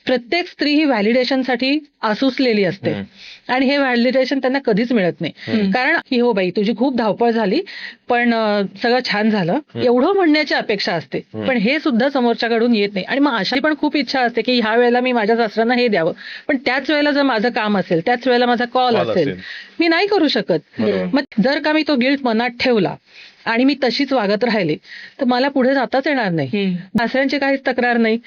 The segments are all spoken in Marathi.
प्रत्येक स्त्री ही व्हॅलिडेशनसाठी आसुसलेली असते आणि हे व्हॅलिडेशन त्यांना कधीच मिळत नाही. कारण की हो बाई तुझी खूप धावपळ झाली पण सगळं छान झालं एवढं म्हणण्याची अपेक्षा असते, पण हे सुद्धा समोरच्याकडून येत नाही. आणि मग अशी पण खूप इच्छा असते की ह्या वेळेला मी माझ्या सासऱ्यांना हे द्यावं, पण त्याच वेळेला जर माझं काम असेल, त्याच वेळेला माझा कॉल असेल, मी नाही करू शकत. मग जर का मी तो गिल्ट मनात ठेवला आणि मी तशीच वागत राहिले तर मला पुढे जाताच येणार नाही. सासऱ्यांची काहीच तक्रार नाही,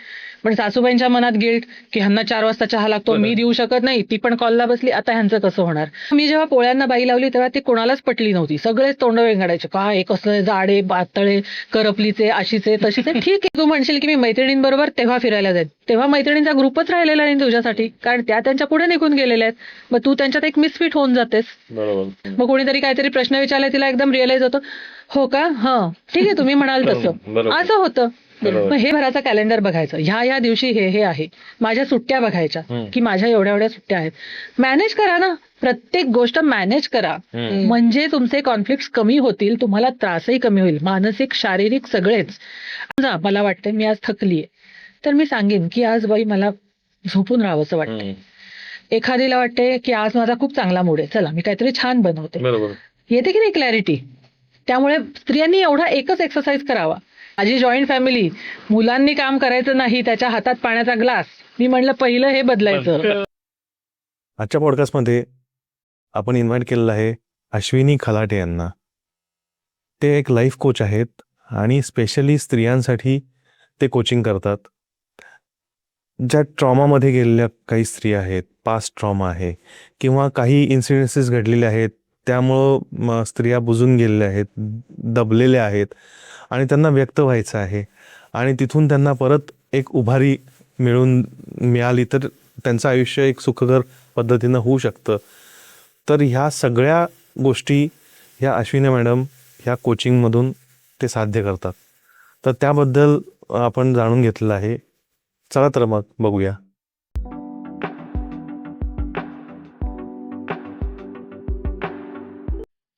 पण सासूबाईंच्या मनात गिल्ट की ह्यांना 4 वाजता चहा लागतो, मी देऊ शकत नाही, ती पण कॉलला बसली, आता ह्यांचं कसं होणार. मी जेव्हा पोळ्यांना बाई लावली तेव्हा ती कोणालाच पटली नव्हती. सगळेच तोंड वेंगाडायचे, काय कसं जाडे पातळे करपलीचे अशीचे तशीचे. ठीक आहे, तू म्हणशील की मी मैत्रिणींबरोबर तेव्हा फिरायला जाईल, तेव्हा मैत्रिणींचा ग्रुपच राहिलेला नाही तुझ्यासाठी, कारण त्या त्यांच्या पुढे निघून गेलेल्या आहेत. मग तू त्यांच्यात एक मिसफिट होऊन जातेस. मग कोणीतरी काहीतरी प्रश्न विचारला, तिला एकदम रिअलाइज होतं, हो का, हं ठीक आहे तुम्ही म्हणाल तसं, असं होतं. मग हे घराचा कॅलेंडर बघायचं, ह्या दिवशी हे आहे, माझ्या सुट्ट्या बघायच्या की माझ्या एवढ्या सुट्ट्या आहेत. मॅनेज करा ना, प्रत्येक गोष्ट मॅनेज करा, म्हणजे तुमचे कॉन्फ्लिक्ट कमी होतील, तुम्हाला त्रासही कमी होईल, मानसिक शारीरिक सगळेच. मला वाटतं मी आज थकलीये तर मी सांगेन की आज बाई मला झोपून राहावंसं वाटतं. एखादीला वाटते की आज माझा खूप चांगला मूड आहे, चला मी काहीतरी छान बनवते, येते की नाही क्लॅरिटी. त्यामुळे स्त्रियांनी एवढा एकच एक्सरसाइज करावा. माझी जॉईंट फॅमिली, मुलांनी काम करायचं नाही, त्याच्या हातात पाण्याचा ग्लास, मी म्हणलं पहिलं हे बदलायचं. आजच्या पॉडकास्टमध्ये आपण इन्व्हाइट केलेलं आहे अश्विनी खलाटे यांना. ते एक लाईफ कोच आहेत आणि स्पेशली स्त्रियांसाठी ते कोचिंग करतात. ज्या ट्रॉमामध्ये गेलेल्या काही स्त्रिया आहेत, पास्ट ट्रॉमा आहे किंवा काही इन्सिडेन्सेस घडलेले आहेत, त्यामुळं स्त्रिया बुजून गेलेल्या आहेत, दबलेल्या आहेत आणि त्यांना व्यक्त व्हायचं आहे आणि तिथून त्यांना परत एक उभारी मिळाली तर त्यांचं आयुष्य एक सुखकर पद्धतीनं होऊ शकतं. तर ह्या सगळ्या गोष्टी ह्या अश्विनी मॅडम ह्या कोचिंगमधून ते साध्य करतात. तर त्याबद्दल आपण जाणून घेतलेलं आहे. चला तर मग बघूया.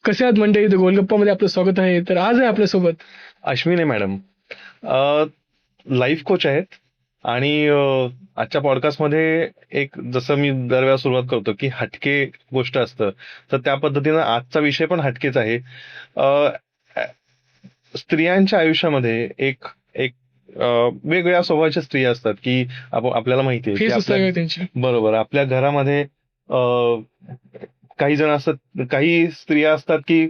कसे आहात मंडळी, गोलगप्पामध्ये आपलं स्वागत आहे. तर आज आहे आपल्यासोबत अश्विनी मॅडम, लाईफ कोच आहेत आणि आजच्या पॉडकास्टमध्ये एक जसं मी दरवेळा सुरुवात करतो की हटके गोष्ट असतं, तर त्या पद्धतीनं आजचा विषय पण हटकेच आहे. स्त्रियांच्या आयुष्यामध्ये एक एक वेगवेगळ्या स्वभावाच्या स्त्रिया असतात की आपल्याला माहिती आहे. बरोबर, आपल्या घरामध्ये काही जण असतात, काही स्त्रिया असतात की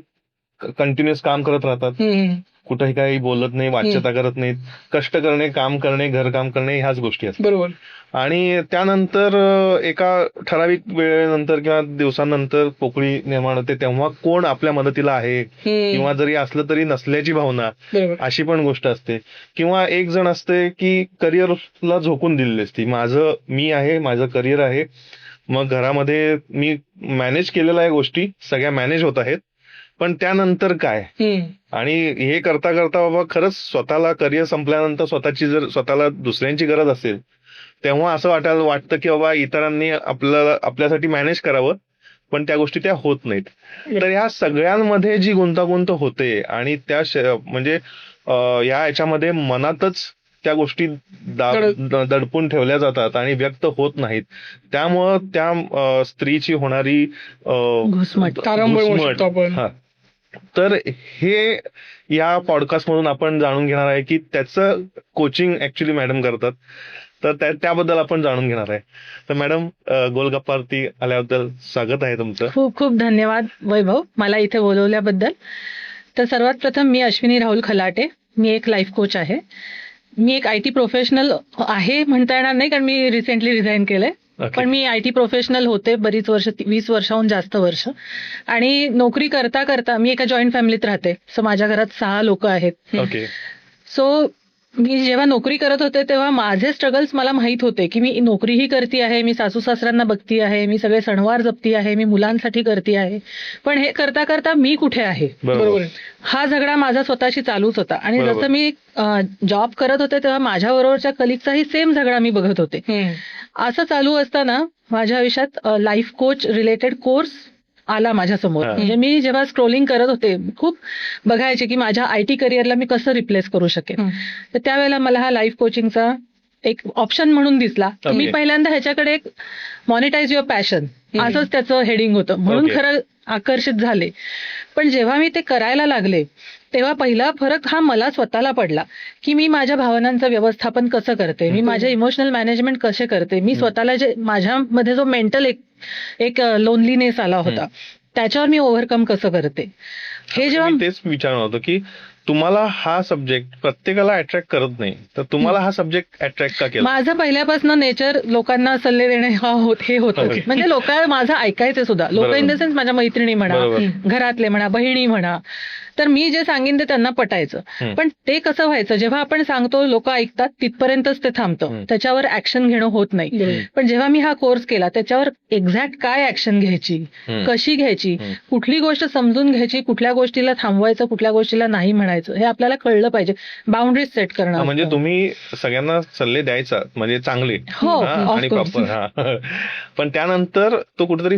कंटिन्युअस काम करत राहतात, कुठेही काही बोलत नाही, वाच्यता करत नाहीत, कष्ट करणे, काम करणे, घरकाम करणे, ह्याच गोष्टी असतात. बरोबर. आणि त्यानंतर एका ठराविक वेळेनंतर किंवा दिवसांनंतर पोकळी निर्माण होते, तेव्हा कोण आपल्या मदतीला आहे किंवा जरी असलं तरी नसल्याची भावना, अशी पण गोष्ट असते. किंवा एक जण असते की करिअरला झोकून दिलेली असते, मी आहे, माझं करिअर आहे, मग घरामध्ये मी मॅनेज केलेल्या गोष्टी सगळ्या मॅनेज होत आहेत, पण त्यानंतर काय. आणि हे करता करता बाबा खरंच स्वतःला करिअर संपल्यानंतर स्वतःला दुसऱ्यांची गरज असेल तेव्हा असं वाटतं की बाबा इतरांनी आपल्यासाठी मॅनेज करावं, पण त्या गोष्टी त्या होत नाहीत. तर ह्या सगळ्यांमध्ये जी गुंतागुंत होते आणि त्या म्हणजे याच्यामध्ये मनातच त्या गोष्टी दडपून ठेवल्या जातात आणि व्यक्त होत नाहीत. त्यामुळं त्या स्त्रीची होणारी घुसमट. तर हे या पॉडकास्ट मधून आपण जाणून घेणार आहे की त्याचं कोचिंग ऍक्च्युली मॅडम करतात, तर त्याबद्दल आपण जाणून घेणार आहे. तर मॅडम, गोलगप्पावरती आल्याबद्दल स्वागत आहे तुमचं. खूप खूप धन्यवाद वैभव, मला इथे बोलवल्याबद्दल. तर सर्वात प्रथम मी अश्विनी राहुल खलाटे, मी एक लाईफ कोच आहे. मी एक IT प्रोफेशनल आहे म्हणता येणार नाही, कारण मी रिसेंटली रिझाईन केलंय, पण मी IT प्रोफेशनल होते बरीच वर्ष, 20 वर्षाहून जास्त वर्ष. आणि नोकरी करता करता मी एका जॉईंट फॅमिलीत राहते. सो माझ्या घरात 6 लोक आहेत. सो मी जेव्हा नोकरी करत होते तेव्हा माझे स्ट्रगल्स मला माहित होते की मी नोकरीही करते आहे, मी सासू सासऱ्यांना बघती आहे, मी सगळे सणवार जपती आहे, मी मुलांसाठी करते आहे, पण हे करता करता मी कुठे आहे, बरोबर, हा झगडा माझा स्वतःशी चालूच होता. आणि जसं मी जॉब करत होते तेव्हा माझ्या बरोबरच्या कलिगचाही सेम झगडा मी बघत होते. असं चालू असताना माझ्या आयुष्यात लाईफ कोच रिलेटेड कोर्स आला माझ्या समोर. म्हणजे मी जेव्हा स्क्रोलिंग करत होते खूप बघायचे की माझ्या IT करिअरला मी कसं रिप्लेस करू शकेन. तर त्यावेळेला मला हा लाईफ कोचिंगचा एक ऑप्शन म्हणून दिसला. Okay. मी पहिल्यांदा ह्याच्याकडे एक मॉनिटाईज युअर पॅशन असंच त्याचं हेडिंग होतं म्हणून Okay. खरं आकर्षित झाले. पण जेव्हा मी ते करायला लागले तेव्हा पहिला फरक हा मला स्वतःला पडला की मी माझ्या भावनांचं व्यवस्थापन कसं करते, मी माझे इमोशनल मॅनेजमेंट कसे करते, मी स्वतःला जे माझ्यामध्ये जो मेंटल एक लोनलीनेस आला होता त्याच्यावर मी ओव्हरकम कसं करते. हे जेव्हा मी तेच विचारणार होतो की तुम्हाला हा सब्जेक्ट प्रत्येकाला अट्रॅक्ट करत नाही, तर तुम्हाला हा सब्जेक्ट अट्रॅक्ट का केला? माझं पहिल्यापासून नेचर लोकांना सल्ले देणे हे होतं. Okay. म्हणजे लोक माझं ऐकायचे सुद्धा. लोक इन द सेन्स माझ्या मैत्रिणी म्हणा, बरोबर. घरातले म्हणा, बहिणी म्हणा. तर मी जे सांगेन ते त्यांना पटायचं. पण ते कसं व्हायचं, जेव्हा आपण सांगतो लोक ऐकतात तिथपर्यंतच ते थांबतं, त्याच्यावर ऍक्शन घेणं होत नाही. पण जेव्हा मी हा कोर्स केला त्याच्यावर एक्झॅक्ट काय ऍक्शन घ्यायची, कशी घ्यायची, कुठली गोष्ट समजून घ्यायची, कुठल्या गोष्टीला थांबवायचं, कुठल्या गोष्टीला नाही म्हणायचं, हे आपल्याला कळलं पाहिजे. बाउंड्रीज सेट करणं. म्हणजे तुम्ही सगळ्यांना सल्ले द्यायचा म्हणजे चांगले हो, आणि of course. प्रॉपर. पण त्यानंतर तो कुठेतरी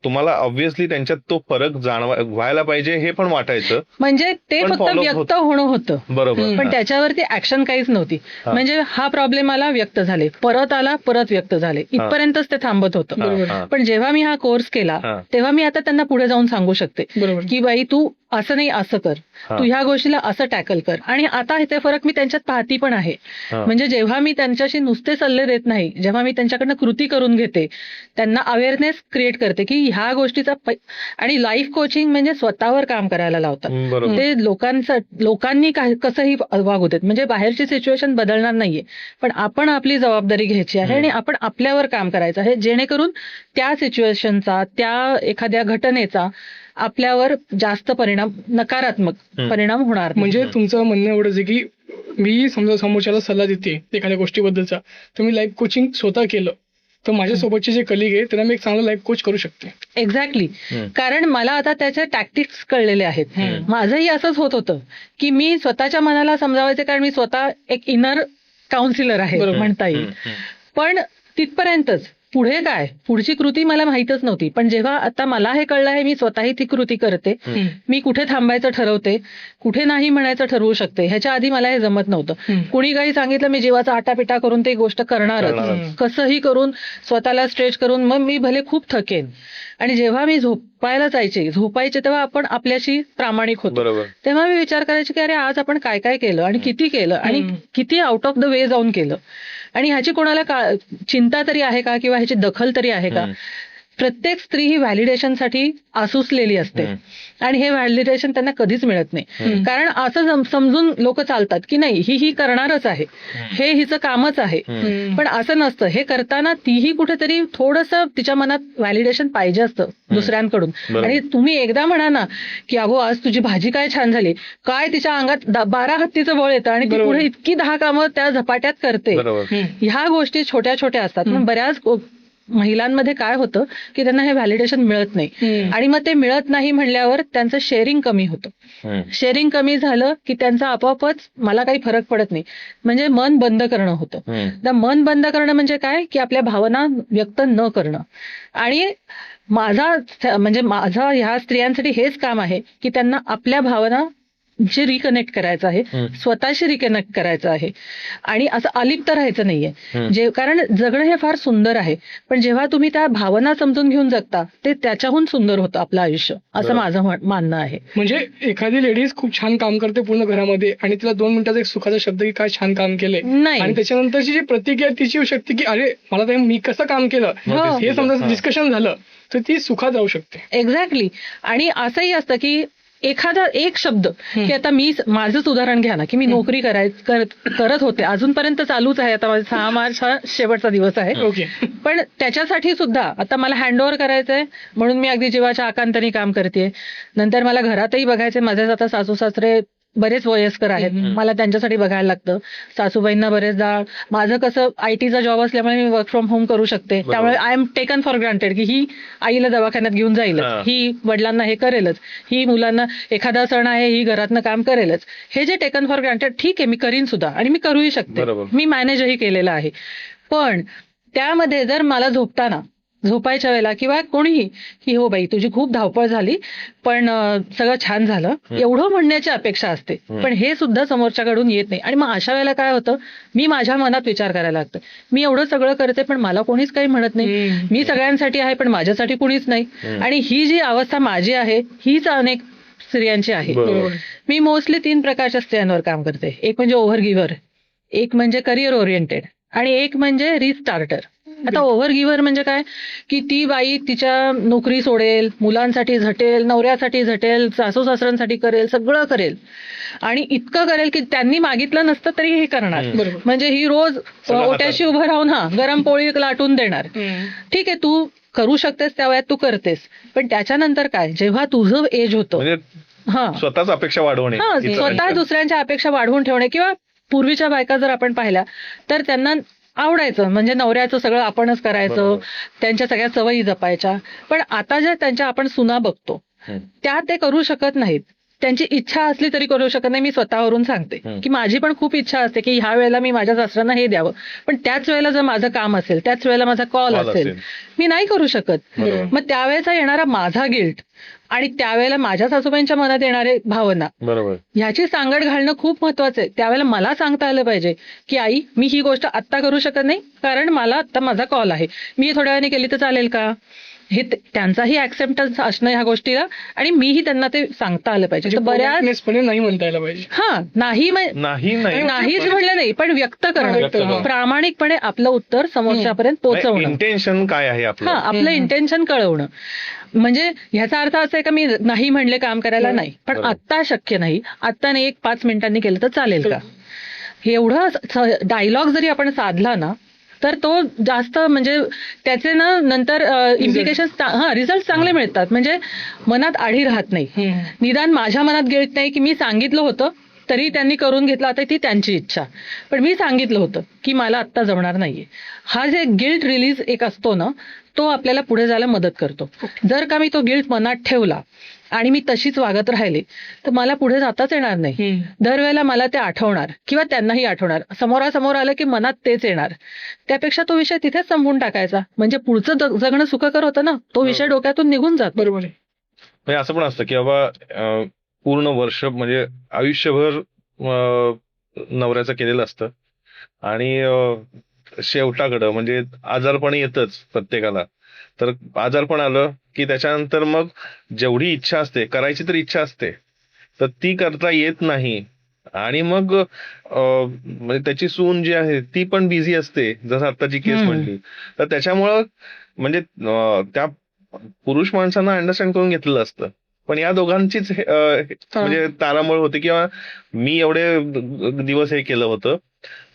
तुम्हाला ऑब्व्हियसली त्यांच्यात तो फरक व्हायला पाहिजे हे पण वाटायचं. म्हणजे ते पण फक्त follow व्यक्त होणं होतं. बरोबर. पण त्याच्यावरती ऍक्शन काहीच नव्हती. म्हणजे हा प्रॉब्लेम आला, व्यक्त झाले, परत आला, परत व्यक्त झाले, इथपर्यंतच ते थांबत होतं. पण जेव्हा मी हा कोर्स केला तेव्हा मी आता त्यांना पुढे जाऊन सांगू शकते की बाई तू असं नाही असं कर, तू ह्या गोष्टीला असं टॅकल कर. आणि आता ते फरक मी त्यांच्यात पाहती पण आहे. म्हणजे जेव्हा मी त्यांच्याशी नुसते सल्ले देत नाही, जेव्हा मी त्यांच्याकडनं कृती करून घेते, त्यांना अवेअरनेस क्रिएट करते की ह्या गोष्टीचा आणि लाईफ कोचिंग म्हणजे स्वतःवर काम करायला लावतात. ते लोकांनी कसंही वागू देत, म्हणजे बाहेरची सिच्युएशन बदलणार नाहीये, पण आपण आपली जबाबदारी घ्यायची आहे आणि आपण आपल्यावर काम करायचं आहे, जेणेकरून त्या सिच्युएशनचा, त्या एखाद्या घटनेचा आपल्यावर जास्त परिणाम, नकारात्मक परिणाम होणार नाही. म्हणजे तुमचं म्हणणं एवढंच आहे की मी समजा समोरच्याला सल्ला देते एखाद्या गोष्टीबद्दलचा, तर मी लाईफ कोचिंग स्वतः केलं तर माझ्यासोबतचे जे कलिग आहे त्यांना मी एक चांगला लाईफ कोच करू शकते. एक्झॅक्टली. कारण मला आता त्याचे टॅक्टिक्स कळलेले आहेत. माझंही असंच होत होतं की मी स्वतःच्या मनाला समजावायचे, कारण मी स्वतः एक इनर काउन्सिलर आहे म्हणता येईल. पण तिथपर्यंतच. पुढे काय, पुढची कृती मला माहीतच नव्हती. पण जेव्हा आता मला हे कळलं आहे, मी स्वतःही ती कृती करते, मी कुठे थांबायचं ठरवते, कुठे नाही म्हणायचं ठरवू शकते. ह्याच्या आधी मला हे जमत नव्हतं. कुणी काही सांगितलं मी जीवाचा आटापिटा करून ते गोष्ट करणारच, कसंही करून स्वतःला स्ट्रेच करून. मग मी भले खूप थकेन. आणि जेव्हा मी झोपायचे तेव्हा आपण आपल्याशी प्रामाणिक होतो. तेव्हा मी विचार करायचे की अरे आज आपण काय काय केलं आणि किती केलं आणि किती आउट ऑफ द वे जाऊन केलं, आणि ह्याची कोणाला चिंता तरी आहे का, किंवा ह्याची दखल तरी आहे का. प्रत्येक स्त्री ही व्हॅलिडेशनसाठी आसुसलेली असते आणि हे व्हॅलिडेशन त्यांना कधीच मिळत नाही. कारण असं समजून लोक चालतात की नाही ही करणारच आहे, हे हिचं कामच आहे. पण असं नसतं. हे करताना तीही कुठेतरी थोडंसं तिच्या मनात व्हॅलिडेशन पाहिजे असतं दुसऱ्यांकडून. आणि तुम्ही एकदा म्हणा ना की अगो आज तुझी भाजी काय छान झाली, काय तिच्या अंगात 12 हत्तीचं बळ येतं आणि ती पुढे इतकी 10 कामं त्या झपाट्यात करते. ह्या गोष्टी छोट्या छोट्या असतात. पण बऱ्याच महिलांमध्ये काय होतं की त्यांना हे व्हॅलिडेशन मिळत नाही, आणि मग ते मिळत नाही म्हणल्यावर त्यांचं शेअरिंग कमी होतं. शेअरिंग कमी झालं की त्यांचा आपोआपच मला काही फरक पडत नाही, म्हणजे मन बंद करणं होतं. मन बंद करणं म्हणजे काय की आपल्या भावना व्यक्त न करणं. आणि माझा ह्या स्त्रियांसाठी हेच काम आहे की त्यांना आपल्या भावना जे रिकनेक्ट करायचं आहे, स्वतःशी रिकनेक्ट करायचं आहे, आणि असं अलिप्त राहायचं नाहीये. कारण जगणं हे फार सुंदर आहे, पण जेव्हा तुम्ही त्या भावना समजून घेऊन जगता ते त्याच्याहून सुंदर होतं आपलं आयुष्य, असं माझं मानणं आहे. म्हणजे एखादी लेडीज खूप छान काम करते पूर्ण घरामध्ये आणि तिला 2 मिनिटाचा एक सुखाचा शब्द की काय छान काम केलंय नाही, आणि त्याच्यानंतरची जी प्रतिक्रिया तिची येऊ शकते की अरे मला तर मी कसं काम केलं हे समजा डिस्कशन झालं तर ती सुखात राहू शकते. एक्झॅक्टली. आणि असंही असतं की एखादा एक शब्द, की आता मी माझंच उदाहरण घ्या ना, की मी नोकरी करत होते, अजूनपर्यंत चालूच आहे, आता माझा 6 मार्च हा शेवटचा दिवस आहे. पण त्याच्यासाठी सुद्धा आता मला हँडओव्हर करायचंय म्हणून मी अगदी जीवाच्या आकांताने काम करते. नंतर मला घरातही बघायचंय, माझे आता सासू सासरे बरेच वयस्कर आहेत, मला त्यांच्यासाठी बघायला लागतं. सासूबाईंना बरेचदा माझं कसं आयटीचा जॉब असल्यामुळे मी वर्क फ्रॉम होम करू शकते, त्यामुळे I am taken for granted की ही आईला दवाखान्यात घेऊन जाईलच, ही वडिलांना हे करेलच, ही मुलांना एखादा सण आहे ही घरातनं काम करेलच. हे जे टेकन फॉर ग्रांटेड ठीक आहे, मी करीन सुद्धा आणि मी करूही शकते, मी मॅनेजही केलेलं आहे. पण त्यामध्ये जर मला झोपताना झोपायच्या वेळेला किंवा कोणीही की हो बाई तुझी खूप धावपळ झाली पण सगळं छान झालं एवढं म्हणण्याची अपेक्षा असते. पण हे सुद्धा समोरच्याकडून येत नाही आणि मग अशा वेळेला काय होतं मी माझ्या मनात विचार करायला लागतो मी एवढं सगळं करते पण मला कोणीच काही म्हणत नाही. मी सगळ्यांसाठी आहे पण माझ्यासाठी कुणीच नाही. आणि ही जी अवस्था माझी आहे हीच अनेक स्त्रियांची आहे. मी मोस्टली 3 प्रकारच्या स्त्रियांवर काम करते. एक म्हणजे ओव्हर गिव्हर, एक म्हणजे करिअर ओरिएंटेड आणि एक म्हणजे रिस्टार्टर. आता ओव्हर गिव्हर म्हणजे काय की ती बाई तिच्या नोकरी सोडेल, मुलांसाठी झटेल, नवऱ्यासाठी झटेल, सासू सासऱ्यांसाठी करेल, सगळं करेल आणि इतकं करेल की त्यांनी मागितलं नसतं तरी हे करणार. म्हणजे ही रोज ओट्याशी उभं राहून गरम पोळी लाटून देणार. ठीक आहे तू करू शकतेस त्या वयात तू करतेस पण त्याच्यानंतर काय जेव्हा तुझं एज होतं स्वतःच अपेक्षा वाढवणे स्वतः दुसऱ्यांच्या अपेक्षा वाढवून ठेवणे किंवा पूर्वीच्या बायका जर आपण पाहिल्या तर त्यांना आवडायचं म्हणजे नवऱ्याचं सगळं आपणच करायचं त्यांच्या सगळ्या सवयी जपायच्या. पण आता ज्या त्यांच्या आपण सुना बघतो त्या ते करू शकत नाहीत. त्यांची इच्छा असली तरी करू शकत नाही. मी स्वतःवरून सांगते की माझी पण खूप इच्छा असते की ह्या वेळेला मी माझ्या सासऱ्यांना हे द्यावं पण त्याच वेळेला जर माझं काम असेल त्याच वेळेला माझा कॉल असेल मी नाही करू शकत. मग त्यावेळेचा येणारा माझा गिल्ट आणि त्यावेळेला माझ्या सासूबाईंच्या मनात येणारे भावना ह्याची सांगड घालणं खूप महत्वाचं आहे. त्यावेळेला मला सांगता आलं पाहिजे की आई मी ही गोष्ट आत्ता करू शकत नाही कारण मला आत्ता माझा कॉल आहे मी थोड्या वेळाने केली तर चालेल का. हे त्यांचाही ऍक्सेप्टन्स असणं ह्या गोष्टीला आणि मीही त्यांना ते सांगता आलं पाहिजे. बऱ्याच नाही म्हणता यायला पाहिजे. नाहीच म्हणलं नाही पण व्यक्त करणं प्रामाणिकपणे आपलं उत्तर समोरच्यापर्यंत पोहोचवणं. इंटेन्शन काय आहे आपलं इंटेन्शन कळवणं. म्हणजे ह्याचा अर्थ असा आहे का मी नाही म्हणले काम करायला नाही पण आत्ता शक्य नाही आत्ता नाही 1-5 मिनिटांनी केलं तर चालेल का. एवढं डायलॉग जरी आपण साधला ना तर तो जास्त म्हणजे त्याचे ना नंतर इम्प्लिकेशन रिझल्ट चांगले मिळतात. म्हणजे मनात आढी राहत नाही. निदान माझ्या मनात गिल्ट नाही की मी सांगितलं होतं तरी त्यांनी करून घेतलं आता ती त्यांची इच्छा पण मी सांगितलं होतं की मला आत्ता जमणार नाहीये. हा जे गिल्ट रिलीज एक असतो ना तो आपल्याला पुढे जायला मदत करतो. जर का मी तो गिल्ट मनात ठेवला आणि मी तशीच वागत राहिले तर मला पुढे जाताच येणार नाही. दरवेळेला मला ते आठवणार किंवा त्यांनाही आठवणार. समोरासमोर आलं की मनात तेच येणार. त्यापेक्षा तो विषय तिथेच संपवून टाकायचा म्हणजे पुढचं जगणं सुखकर होतं ना तो विषय डोक्यातून निघून जात. बरोबर आहे. म्हणजे असं पण असतं की बाबा पूर्ण वर्ष म्हणजे आयुष्यभर नवऱ्याचं केलेलं असतं आणि शेवटाकडं म्हणजे आजारपण येतच प्रत्येकाला. तर आजारपण आलं की त्याच्यानंतर मग जेवढी इच्छा असते करायची तर इच्छा असते तर ती करता येत नाही आणि मग म्हणजे त्याची सून जी आहे ती पण बिझी असते जसं आत्ताची केस म्हणली. तर त्याच्यामुळं म्हणजे त्या पुरुष माणसांना अंडरस्टँड करून घेतलेलं असतं पण या दोघांचीच म्हणजे तारांबळ होते किंवा मी एवढे दिवस हे केलं होतं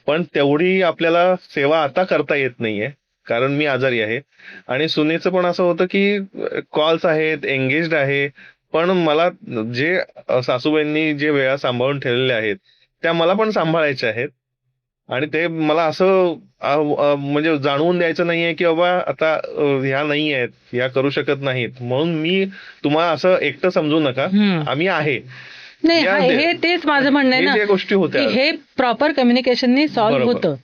पण तेवढी आपल्याला सेवा आता करता येत नाहीये कारण मी आजारी आहे. आणि सुनेचं पण असं होतं की कॉल्स आहेत एंगेज्ड आहे पण मला जे सासूबाईंनी जे वेळा सांभाळून ठेवलेल्या आहेत त्या मला पण सांभाळायच्या आहेत आणि ते मला असं म्हणजे जाणवून द्यायचं नाहीये की बाबा आता ह्या नाही आहेत ह्या करू शकत नाहीत म्हणून मी तुम्हाला असं एकटं समजू नका आम्ही आहे. नाही हे तेच माझं म्हणणं आहे ना गोष्टी होत्या हे प्रॉपर कम्युनिकेशननी सॉल्व्ह होतं.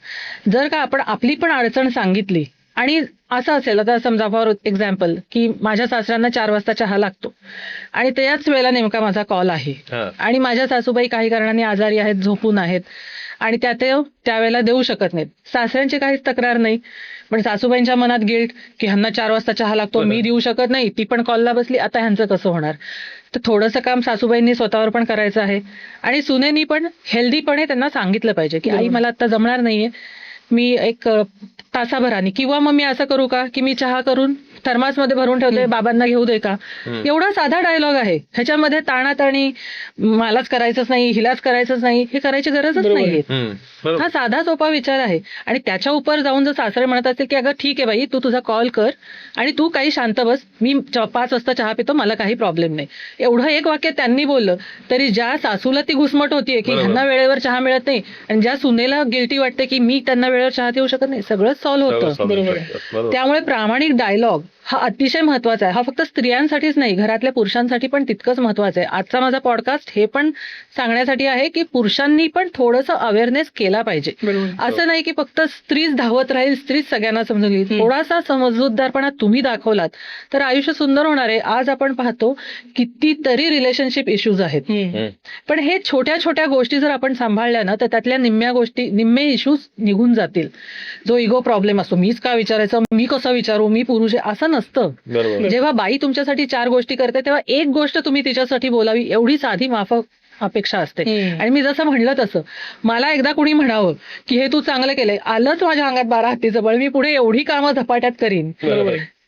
जर का आपण आपली पण अडचण सांगितली आणि असं असेल आता समजा फॉर एक्झाम्पल की माझ्या सासऱ्यांना 4 वाजता चहा लागतो आणि त्याच वेळेला नेमका माझा कॉल आहे आणि माझ्या सासूबाई काही कारणाने आजारी आहेत झोपून आहेत आणि त्यावेळेला देऊ शकत नाहीत. सासऱ्यांची काहीच तक्रार नाही पण सासूबाईंच्या मनात गिल्ट की ह्यांना 4 वाजता चहा लागतो मी देऊ शकत नाही ती पण कॉलला बसली आता ह्यांचं कसं होणार. तर थोडंसं काम सासूबाईंनी स्वतःवर पण करायचं आहे आणि सुनेनी पण हेल्दीपणे त्यांना सांगितलं पाहिजे की आई मला आता जमणार नाहीये मी एक तासाभराने किंवा मग मी असं करू का की मी चहा करून थर्मासमध्ये भरून ठेवते बाबांना घेऊ दे का. एवढा साधा डायलॉग आहे ह्याच्यामध्ये ताणाताणी मलाच करायचंच नाही हिलाच करायचंच नाही हे करायची गरजच नाहीये. हा साधा सोपा विचार आहे आणि त्याच्या उपर जाऊन जर सासरे म्हणत असतील की अगं ठीक आहे बाई तू तुझा कॉल कर आणि तू काही शांत बस मी 5 वाजता चहा पितो मला काही प्रॉब्लेम नाही एवढं एक वाक्य त्यांनी बोललं तरी ज्या सासूला ती घुसमट होतीये की ह्यांना वेळेवर चहा मिळत नाही आणि ज्या सुनेला गिल्टी वाटते की मी त्यांना वेळेवर चहा देऊ शकत नाही सगळंच सॉल्व्ह होतं. त्यामुळे प्रामाणिक डायलॉग हा अतिशय महत्वाचा आहे. हा फक्त स्त्रियांसाठीच नाही, घरातल्या पुरुषांसाठी पण तितकंच महत्वाचं आहे. आजचा माझा पॉडकास्ट हे पण सांगण्यासाठी आहे की पुरुषांनी पण थोडंसं अवेअरनेस केला पाहिजे. असं नाही की फक्त स्त्रीच धावत राहील, स्त्रीच सगळ्यांना समजून घेईल. थोडासा समजूतदारपणा तुम्ही दाखवलात तर आयुष्य सुंदर होणार आहे. आज आपण पाहतो कितीतरी रिलेशनशिप इश्यूज आहेत, पण हे छोट्या छोट्या गोष्टी जर आपण सांभाळल्या ना तर त्यातल्या निम्मे इश्यूज निघून जातील. जो इगो प्रॉब्लेम असतो, मीच का विचारायचं, मी कसं विचारू, मी पुरुष आहे, असं नसतं. जेव्हा बाई तुमच्यासाठी 4 गोष्टी करते तेव्हा एक गोष्ट तुम्ही तिच्यासाठी बोलावी, एवढी साधी माफक अपेक्षा असते. आणि मी जसं म्हणलं तसं मला एकदा कुणी म्हणावं की हे तू चांगलं केलंय, आलंच माझ्या अंगात 12 हत्तीचं बळ, मी पुढे एवढी कामं झपाट्यात करीन.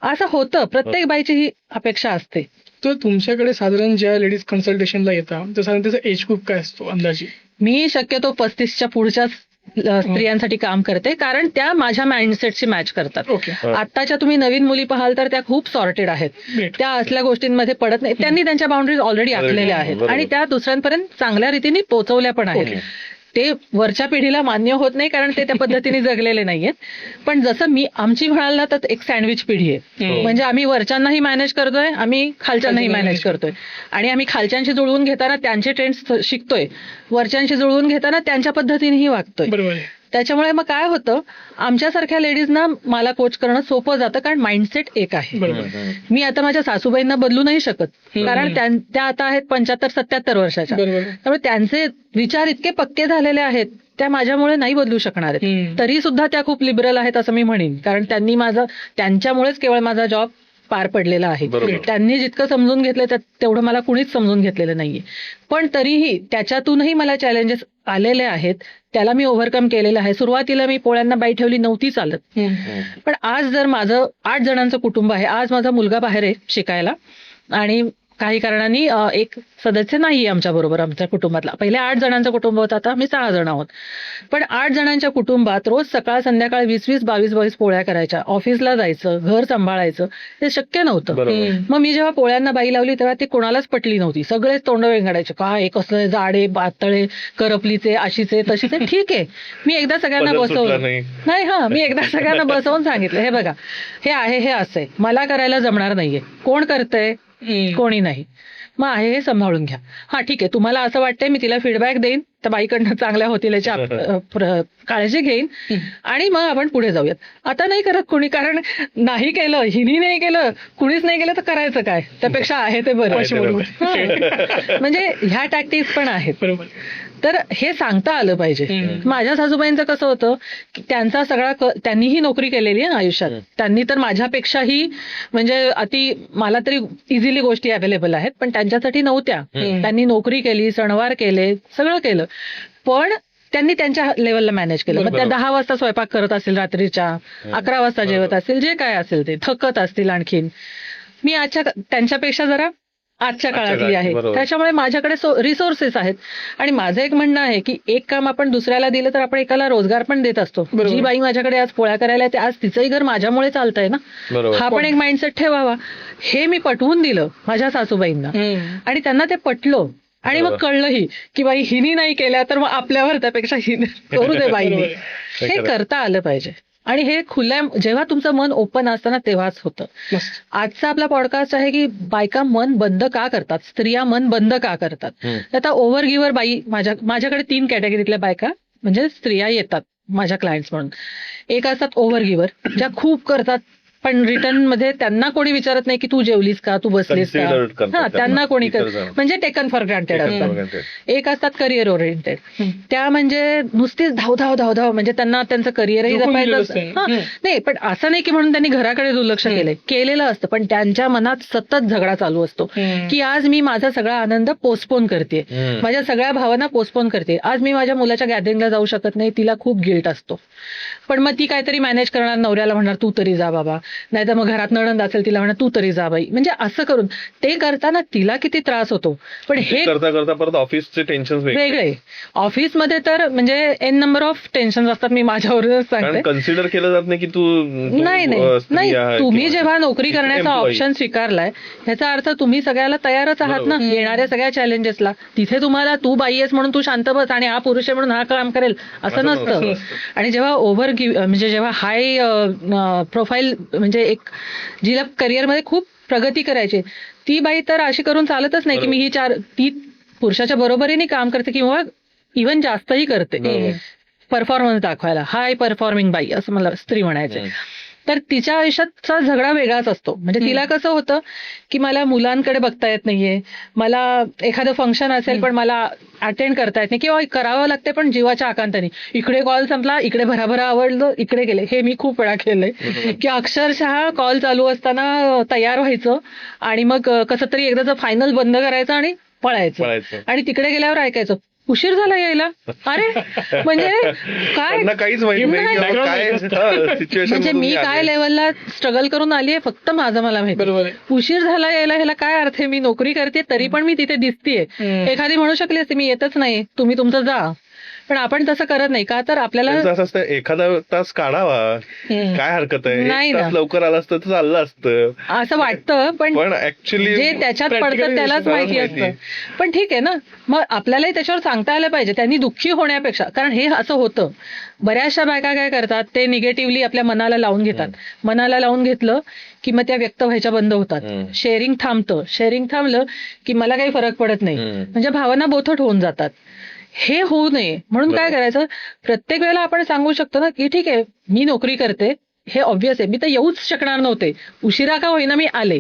असं होतं, प्रत्येक बाईची ही अपेक्षा असते. तर तुमच्याकडे साधारण ज्या लेडीज कन्सल्टेशनला येतात तर साधारण त्याचा एज ग्रुप काय असतो अंदाजे? मी शक्यतो 35च्या पुढच्या स्त्रियांसाठी काम करते, कारण त्या माझ्या माइंडसेटशी मॅच करतात. आताच्या तुम्ही नवीन मुली पाहाल तर त्या खूप सॉर्टेड आहेत, त्या असल्या गोष्टींमध्ये पडत नाही. त्यांनी त्यांच्या बाउंड्रीज ऑलरेडी आखलेल्या आहेत आणि त्या दुसऱ्यांपर्यंत चांगल्या रीतीने पोहोचवल्या पण आहेत. ते वरच्या पिढीला मान्य होत नाही कारण ते त्या पद्धतीने जगलेले नाहीयेत. पण जसं आमची म्हणाल ना तर एक सँडविच पिढी आहे. म्हणजे आम्ही वरच्यांनाही मॅनेज करतोय, आम्ही खालच्यांनाही मॅनेज करतोय आणि आम्ही खालच्यांशी जुळवून घेताना त्यांचे ट्रेंड्स शिकतोय, वरच्यांशी जुळवून घेताना त्यांच्या पद्धतीनेही वागतोय. त्याच्यामुळे मग काय होतं, आमच्यासारख्या लेडीजना मला कोच करणं सोपं जातं कारण माइंडसेट एक आहे. मी आता माझ्या सासूबाईंना बदलू नाही शकत कारण त्या आता आहेत 75-77 वर्षाच्या, त्यामुळे त्यांचे विचार इतके पक्के झालेले आहेत, त्या माझ्यामुळे नाही बदलू शकणार आहेत. तरी सुद्धा त्या खूप लिबरल आहेत असं मी म्हणेन, कारण त्यांच्यामुळेच केवळ माझा जॉब पार पडलेला आहे. त्यांनी जितकं समजून घेतलं तेवढं मला कुणीच समजून घेतलेलं नाहीये. पण तरीही त्याच्यातूनही मला चॅलेंजेस आलेले आहेत, त्याला मी ओव्हरकम केलेलं आहे. सुरुवातीला मी पोळ्यांना बाई ठेवली नव्हती चालत, पण आज जर माझं 8 जणांचं कुटुंब आहे, आज माझा मुलगा बाहेर आहे शिकायला आणि काही कारणांनी एक सदस्य नाही आमच्या बरोबर आमच्या कुटुंबातला. पहिले 8 जणांचं कुटुंब होतं, आता आम्ही 6 जण आहोत. पण 8 जणांच्या कुटुंबात रोज सकाळ संध्याकाळ 20-20, 22-22 पोळ्या करायच्या, ऑफिसला जायचं, घर सांभाळायचं, ते शक्य नव्हतं. मग मी जेव्हा पोळ्यांना बाई लावली तेव्हा ती कोणालाच पटली नव्हती. सगळेच तोंड वेंगाडायचे, काय कसलं जाडे पातळे करपलीचे अशीचे तशीचे. ठीक आहे, मी एकदा सगळ्यांना बसवलं नाही, मी एकदा सगळ्यांना बसवून सांगितलं, हे बघा हे आहे, हे असंय, मला करायला जमणार नाहीये, कोण करतंय, कोणी नाही, मग आहे हे सांभाळून घ्या. हा ठीक आहे, तुम्हाला असं वाटतंय मी तिला फीडबॅक देईन तर बाईकडनं चांगल्या होतील याची काळजी घेईन आणि मग आपण पुढे जाऊयात. आता नाही करत कोणी, कारण नाही केलं, हिनी नाही केलं, कुणीच नाही केलं तर करायचं काय, त्यापेक्षा आहे ते बरं. म्हणजे ह्या टॅक्टिक्स पण आहेत. बरोबर. तर हे सांगता आलं पाहिजे. माझ्या सासूबाईंचं कसं होतं की त्यांचा सगळा त्यांनीही नोकरी केलेली आहे आयुष्यात. त्यांनी तर माझ्यापेक्षाही म्हणजे मला तरी इझिली गोष्टी अवेलेबल आहेत, पण त्यांच्यासाठी नव्हत्या. त्यांनी नोकरी केली, सणवार केले, सगळं केलं, पण त्यांनी त्यांच्या लेवलला मॅनेज केलं. मग त्या 10 वाजता स्वयंपाक करत असतील, रात्रीच्या 11 वाजता जेवत असतील, जे काय असेल ते थकत असतील. आणखीन मी त्यांच्यापेक्षा जरा आजच्या काळातली आहे, त्याच्यामुळे माझ्याकडे रिसोर्सेस आहेत. आणि माझं एक म्हणणं आहे की एक काम आपण दुसऱ्याला दिलं तर आपण एकाला रोजगार पण देत असतो. जी बाई माझ्याकडे आज पोळ्या करायला येते, आज तिचंही घर माझ्यामुळे चालतंय ना, हा पण एक माइंडसेट ठेवावा. हे मी पटवून दिलं माझ्या सासूबाईंना आणि त्यांना ते पटलं. आणि मग कळलंही की बाई हिनी नाही केल्या तर मग आपल्यावर त्यापेक्षा करू दे बाईने. हे करता आलं पाहिजे आणि हे जेव्हा तुमचं मन ओपन असतं ना तेव्हाच होतं. आजचा आपला पॉडकास्ट आहे की बायका मन बंद का करतात, स्त्रिया मन बंद का करतात. आता ओव्हर गिव्हर बाई माझ्याकडे 3 कॅटेगरीतल्या बायका म्हणजे स्त्रिया येतात माझ्या क्लायंट्स म्हणून. एक असतात ओव्हर गिव्हर, ज्या खूप करतात पण रिटर्न मध्ये त्यांना कोणी विचारत नाही की तू जेवलीस का, तू बसलीस का, त्यांना कोणी म्हणजे टेकन फॉर ग्रांटेड असतात. एक असतात करिअर ओरिएंटेड, त्या म्हणजे नुसतीच धाव म्हणजे त्यांना त्यांचं करिअरही जपायचं नाही, पण असं नाही की म्हणून त्यांनी घराकडे दुर्लक्ष केलेलं असतं, पण त्यांच्या मनात सतत झगडा चालू असतो की आज मी माझा सगळा आनंद पोस्टपोन करते, माझ्या सगळ्या भावना पोस्टपोन करते, आज मी माझ्या मुलाच्या गॅदरिंगला जाऊ शकत नाही, तिला खूप गिल्ट असतो. पण मग ती काहीतरी मॅनेज करणार, नवऱ्याला म्हणणार तू तरी जा बाबा, नाही तर मग घरात नणंद असेल तिला म्हणणार तू तरी जा बाई. म्हणजे असं करून ते करताना तिला किती त्रास होतो. पण हे करता करता परत ऑफिसचे टेन्शन वेगळे, ऑफिसमध्ये तर म्हणजे एन नंबर ऑफ टेन्शन असतात. मी माझ्यावरूनच सांगते, कन्सिडर केलं जात नाही की तू नाही तुम्ही जेव्हा नोकरी करण्याचा ऑप्शन स्वीकारलाय ह्याचा अर्थ तुम्ही सगळ्याला तयारच आहात ना येणाऱ्या सगळ्या चॅलेंजेसला. तिथे तुम्हाला तू बाई आहेस म्हणून तू शांत बस आणि हा पुरुष आहे म्हणून हा काम करेल असं नसतं. आणि जेव्हा जेव्हा हाय प्रोफाईल म्हणजे एक जिला करिअरमध्ये खूप प्रगती करायची, ती बाई तर अशी करून चालतच नाही की मी ती पुरुषाच्या बरोबरीने काम करते किंवा इव्हन जास्तही करते परफॉर्मन्स दाखवायला. हाय परफॉर्मिंग बाई असं मला स्त्री म्हणायचे. तर तिच्या आयुष्याचा झगडा वेगळाच असतो. म्हणजे तिला कसं होतं की मला मुलांकडे बघता येत नाहीये, मला एखादं फंक्शन असेल पण मला अटेंड करता येत नाही किंवा करावं लागते पण जीवाच्या आकांताने. इकडे कॉल संपला, इकडे भराभरा आवडलं, इकडे गेले. हे मी खूप वेळा केलंय की अक्षरशः कॉल चालू असताना तयार व्हायचं आणि मग कसं तरी एकदाच फायनल बंद करायचं आणि पळायचं आणि तिकडे गेल्यावर ऐकायचं उशीर झाला यायला. अरे म्हणजे काय काहीच माहिती नाही काय सिच्युएशन, म्हणजे मी काय लेवलला स्ट्रगल करून आली आहे फक्त माझं मला माहिती. बरोबर. उशीर झाला यायला ह्याला काय अर्थ आहे? मी नोकरी करते तरी पण मी तिथे दिसतीये. एखादी म्हणू शकली असते मी येतच नाही, तुम्ही तुमचं जा. पण आपण तसं करत नाही का, तर आपल्याला असं असतं एखादा तास काढावा, काय हरकत आहे, नाही एक तास ना. लवकर आलं असतं तर चाललं असतं असं वाटतं. पण ऍक्च्युली जे त्याच्यात पडतं त्यालाच माहिती असतं. पण ठीक आहे ना, मग आपल्यालाही त्याच्यावर सांगता आलं पाहिजे त्यांनी दुःखी होण्यापेक्षा. कारण हे असं होतं, बऱ्याचशा बायका काय करतात, ते निगेटिव्हली आपल्या मनाला लावून घेतात. मनाला लावून घेतलं की मग त्या व्यक्त व्हायच्या बंद होतात. शेअरिंग थांबतं. शेअरिंग थांबलं की मला काही फरक पडत नाही, म्हणजे भावना बोथट होऊन जातात. हे होऊ नये म्हणून काय करायचं, प्रत्येक वेळेला आपण सांगू शकतो ना की ठीक आहे मी नोकरी करते, हे ऑब्व्हियस आहे, मी तर येऊच शकणार नव्हते, उशिरा का होईना मी आले,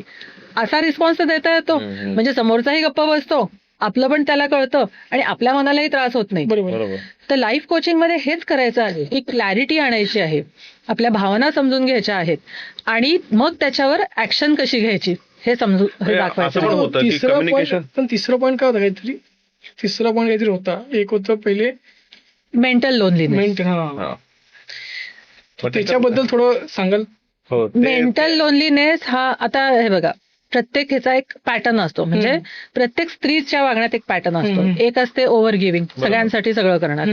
असा रिस्पॉन्स देता येतो. म्हणजे समोरचाही गप्प बसतो, आपलं पण त्याला कळतं आणि आपल्या मनालाही त्रास होत नाही. बरोबर. तर लाईफ कोचिंग मध्ये हेच करायचं आहे, की क्लॅरिटी आणायची आहे, आपल्या भावना समजून घ्यायच्या आहेत आणि मग त्याच्यावर ऍक्शन कशी घ्यायची हे दाखवायचं. तिसरं पॉईंट काय होतं काहीतरी, तिसरा पॉईंट काहीतरी होता. एक होतं पहिले मेंटल लोनलीनेस. त्याच्याबद्दल थोडं सांगाल? मेंटल लोनलीनेस हा आता हे बघा, प्रत्येक ह्याचा एक पॅटर्न असतो. म्हणजे प्रत्येक स्त्रीच्या वागण्यात एक पॅटर्न असतो. एक असते ओव्हर गिव्हिंग, सगळ्यांसाठी सगळं करणार.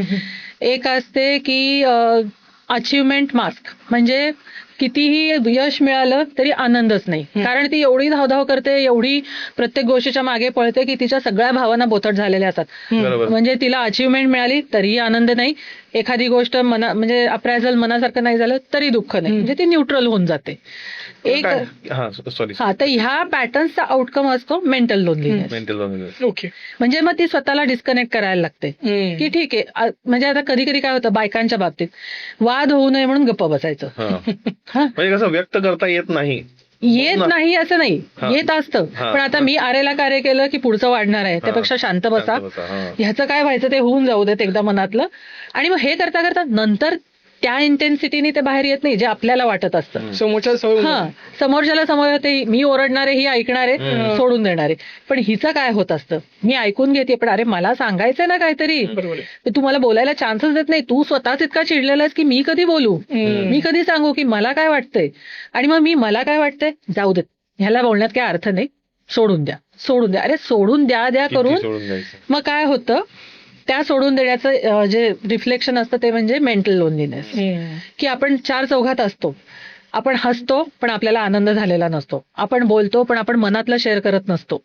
एक असते की अचिव्हमेंट मास्क, म्हणजे कितीही यश मिळालं तरी आनंदच नाही, कारण ती एवढी धावधाव करते, एवढी प्रत्येक गोष्टीच्या मागे पळते की तिच्या सगळ्या भावना बोथट झालेल्या असतात. म्हणजे तिला अचिव्हमेंट मिळाली तरीही आनंद नाही, एखादी गोष्ट म्हणजे अप्रायझल मनासारखं नाही झालं तरी दुःख नाही, म्हणजे ती न्यूट्रल होऊन जाते. एक तर ह्या पॅटर्नचा आउटकम असतो मेंटल लोनलीनेस. ओके. म्हणजे मग ती स्वतःला डिस्कनेक्ट करायला लागते की ठीक आहे. म्हणजे आता कधी कधी काय होतं बायकांच्या बाबतीत, वाद होऊ नये म्हणून गप्प बसायचं. म्हणजे कसं व्यक्त करता येत नाही असं नाही, येत असतं, पण आता मी आरेला कार्य केलं की पुढचं वाढणार आहे, त्यापेक्षा शांत बसा, ह्याचं काय व्हायचं ते होऊन जाऊ देत एकदा मनातलं. आणि मग हे करता करता नंतर त्या इंटेन्सिटीने ते बाहेर येत नाही जे आपल्याला वाटत असतं. समोरच्याला समोर होते, मी ओरडणारे, ही ऐकणारे, सोडून देणारे. पण हिचं काय होत असतं, मी ऐकून घेते पण अरे मला सांगायचंय ना काहीतरी, तू मला बोलायला चान्सच देत नाही, तू स्वतःच इतका चिडलेलास की मी कधी बोलू, मी कधी सांगू की मला काय वाटतंय. आणि मग मला काय वाटतंय जाऊ देत, ह्याला बोलण्यात काय अर्थ नाही, सोडून द्या. अरे सोडून द्या करून मग काय होतं, त्या सोडून देण्याचं जे रिफ्लेक्शन असतं ते म्हणजे मेंटल लोनलीनेस. की आपण चार चौघात असतो, आपण हसतो पण आपल्याला आनंद झालेला नसतो, आपण बोलतो पण आपण मनातलं शेअर करत नसतो.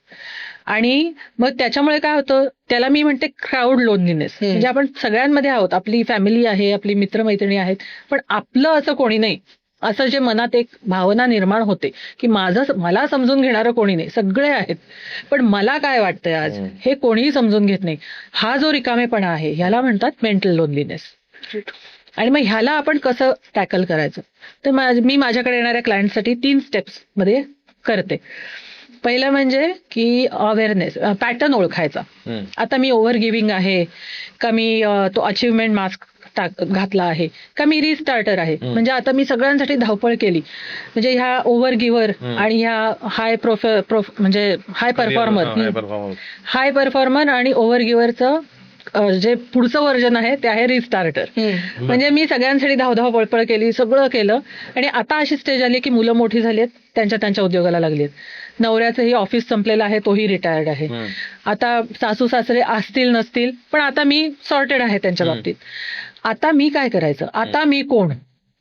आणि मग त्याच्यामुळे काय होतं, त्याला मी म्हणते क्राऊड लोनलीनेस. म्हणजे आपण सगळ्यांमध्ये आहोत, आपली फॅमिली आहे, आपली मित्रमैत्रिणी आहेत, पण आपलं असं कोणी नाही, असं जे मनात एक भावना निर्माण होते की मला समजून घेणारं कोणी नाही, सगळे आहेत पण मला काय वाटतंय आज हे कोणीही समजून घेत नाही. हा जो रिकामेपणा आहे ह्याला म्हणतात मेंटल लोनलीनेस. आणि मग ह्याला आपण कसं टॅकल करायचं, तर मी माझ्याकडे येणाऱ्या क्लायंटसाठी 3 स्टेप्स मध्ये करते. पहिलं म्हणजे की अवेअरनेस, पॅटर्न ओळखायचा. आता मी ओव्हर गिव्हिंग आहे का, मी तो अचिव्हमेंट मास्क घातला आहे का, मी रिस्टार्टर आहे. म्हणजे आता मी सगळ्यांसाठी धावपळ केली, म्हणजे ह्या ओव्हर गिव्हर आणि ह्या हाय परफॉर्मर आणि ओव्हर गिव्हरचं जे पुढचं वर्जन आहे ते आहे रिस्टार्टर. म्हणजे मी सगळ्यांसाठी धावधाव पळपळ केली, सगळं केलं आणि आता अशी स्टेज आली की मुलं मोठी झाली आहेत, त्यांच्या उद्योगाला लागली आहेत, नवऱ्याचंही ऑफिस संपलेलं आहे, तोही रिटायर्ड आहे, आता सासू सासरे असतील नसतील पण आता मी सॉर्टेड आहे त्यांच्या बाबतीत. आता मी काय करायचं, आता मी कोण,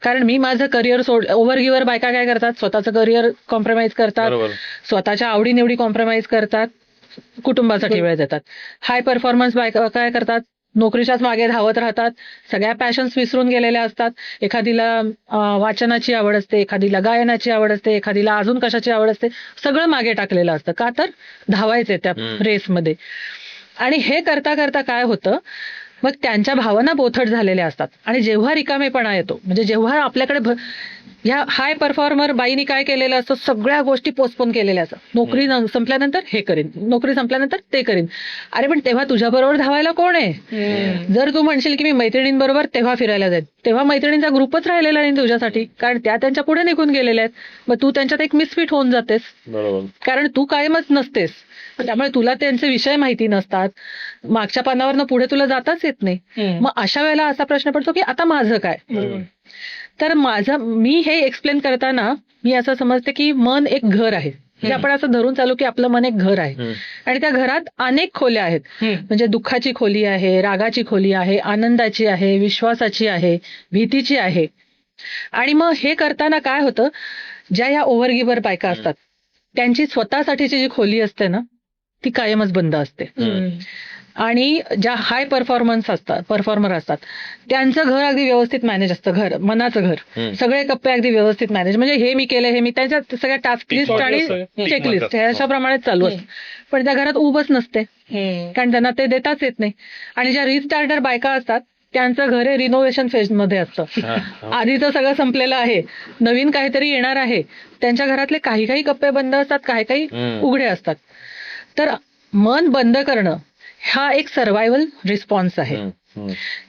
कारण मी माझं करिअर ओव्हर गिव्हर बायका काय करतात, स्वतःचं करिअर कॉम्प्रोमाइज करतात, स्वतःच्या आवडीनिवडी कॉम्प्रोमाइज करतात, कुटुंबासाठी वेळ देतात. हाय परफॉर्मन्स बायका काय करतात, नोकरीच्याच मागे धावत राहतात, सगळ्या पॅशन्स विसरून गेलेल्या असतात. एखादीला वाचनाची आवड असते, एखादीला गायनाची आवड असते, एखादीला अजून कशाची आवड असते, सगळं मागे टाकलेलं असतं. का तर धावायचे त्या रेसमध्ये. आणि हे करता करता काय होतं, मग त्यांच्या भावना बोथट झालेल्या असतात. आणि जेव्हा रिकामेपणा येतो, म्हणजे जेव्हा आपल्याकडे ह्या हाय परफॉर्मर बाईनी काय केलेलं असतं, सगळ्या गोष्टी पोस्टपोन केलेल्या असतात. नोकरी संपल्यानंतर हे करीन, नोकरी संपल्यानंतर ते करीन. अरे पण तेव्हा तुझ्याबरोबर धावायला कोण आहे? जर तू म्हणशील की मी मैत्रिणींबरोबर तेव्हा फिरायला जाईल, तेव्हा मैत्रिणींचा ग्रुपच राहिलेला नाही तुझ्यासाठी, कारण त्या त्यांच्या पुढे निघून गेलेल्या आहेत. मग तू त्यांच्यात एक मिसफिट होऊन जातेस, कारण तू कायमच नसतेस. त्यामुळे तुला त्यांचे विषय माहिती नसतात, मागच्या पानावरनं पुढे तुला जाताच येत नाही. मग अशा वेळेला असा प्रश्न पडतो की आता माझं काय? तर मी हे एक्सप्लेन करताना मी असं समजते की मन एक घर आहे. म्हणजे आपण असं धरून चालू की आपलं मन एक घर आहे आणि त्या घरात अनेक खोल्या आहेत. म्हणजे दुःखाची खोली आहे, रागाची खोली आहे, आनंदाची आहे, विश्वासाची आहे, भीतीची आहे. आणि मग हे करताना काय होतं, ज्या या ओव्हरगिव्हर बायका असतात त्यांची स्वतःसाठीची जी खोली असते ना ती कायमच बंद असते. आणि ज्या हाय परफॉर्मर असतात त्यांचं घर अगदी व्यवस्थित मॅनेज असतं, घर मनाचं घर, सगळे कप्पे अगदी व्यवस्थित मॅनेज. म्हणजे हे मी केलं, हे मी, त्यांच्या सगळ्या टास्क लिस्ट आणि चेकलिस्ट ह्याच्याप्रमाणे चालू असतं. पण त्या घरात उभंच नसते, कारण त्यांना ते देताच येत नाही. आणि ज्या रिस्टार्टर बायका असतात त्यांचं घर हे रिनोव्हेशन फेज मध्ये असतं. आधीचं सगळं संपलेलं आहे, नवीन काहीतरी येणार आहे. त्यांच्या घरातले काही काही कप्पे बंद असतात, काही काही उघडे असतात. तर मन बंद करणं हा एक सर्व्हायव्हल रिस्पॉन्स आहे.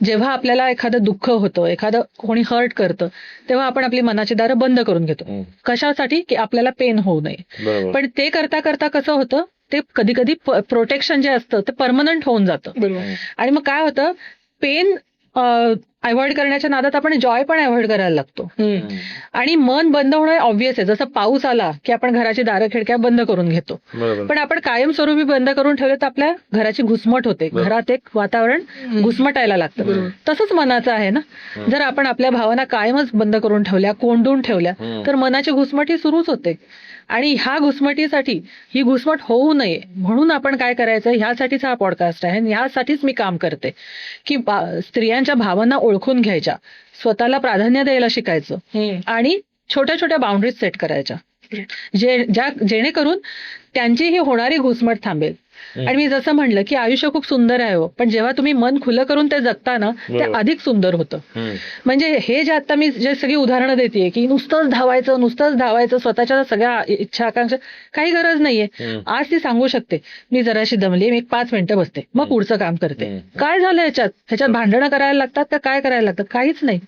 जेव्हा आपल्याला एखादं दुःख होतं, एखादं कोणी हर्ट करतं, तेव्हा आपण आपली मनाची दारं बंद करून घेतो. कशासाठी? की आपल्याला पेन होऊ नये. पण ते करता करता कसं होतं, ते कधी कधी प्रोटेक्शन जे असतं ते परमनंट होऊन जातं. आणि मग काय होतं, पेन अवॉइड करण्याच्या नादात आपण जॉय पण अवॉइड करायला लागतो. आणि मन बंद होणं ऑब्व्हियस आहे. जसं पाऊस आला की आपण घराची दारं खिडक्या बंद करून घेतो, पण आपण कायमस्वरूपी बंद करून ठेवलं तर आपल्या घराची घुसमट होते, घरात एक वातावरण घुसमटायला लागतं. तसंच मनाचं आहे ना. जर आपण आपल्या भावना कायमच बंद करून ठेवल्या, कोंडून ठेवल्या, तर मनाची घुसमट ही सुरूच होते. आणि ह्या घुसमटीसाठी, ही घुसमट होऊ नये म्हणून आपण काय करायचं, ह्यासाठीच हा पॉडकास्ट आहे. ह्यासाठीच मी काम करते की स्त्रियांच्या भावना ओळखून घ्यायच्या, स्वतःला प्राधान्य द्यायला शिकायचं आणि छोट्या छोट्या बाउंड्रीज सेट करायच्या, जेणेकरून त्यांची ही होणारी घुसमट थांबेल. आणि मी जसं म्हणलं की आयुष्य खूप सुंदर आहे, पण जेव्हा तुम्ही मन खुलं करून ते जगता ना, ते अधिक सुंदर होतं. म्हणजे हे जे आता मी जे सगळी उदाहरणं देते की नुसतंच धावायचं, स्वतःच्या सगळ्या इच्छा आकांक्षा, काही गरज नाहीये. आज ती सांगू शकते मी जराशी दमली, मी 5 मिनिटं बसते, मग पुढचं काम करते. काय झालं ह्याच्यात भांडणं करायला लागतात का काय करायला लागतात? काहीच नाही.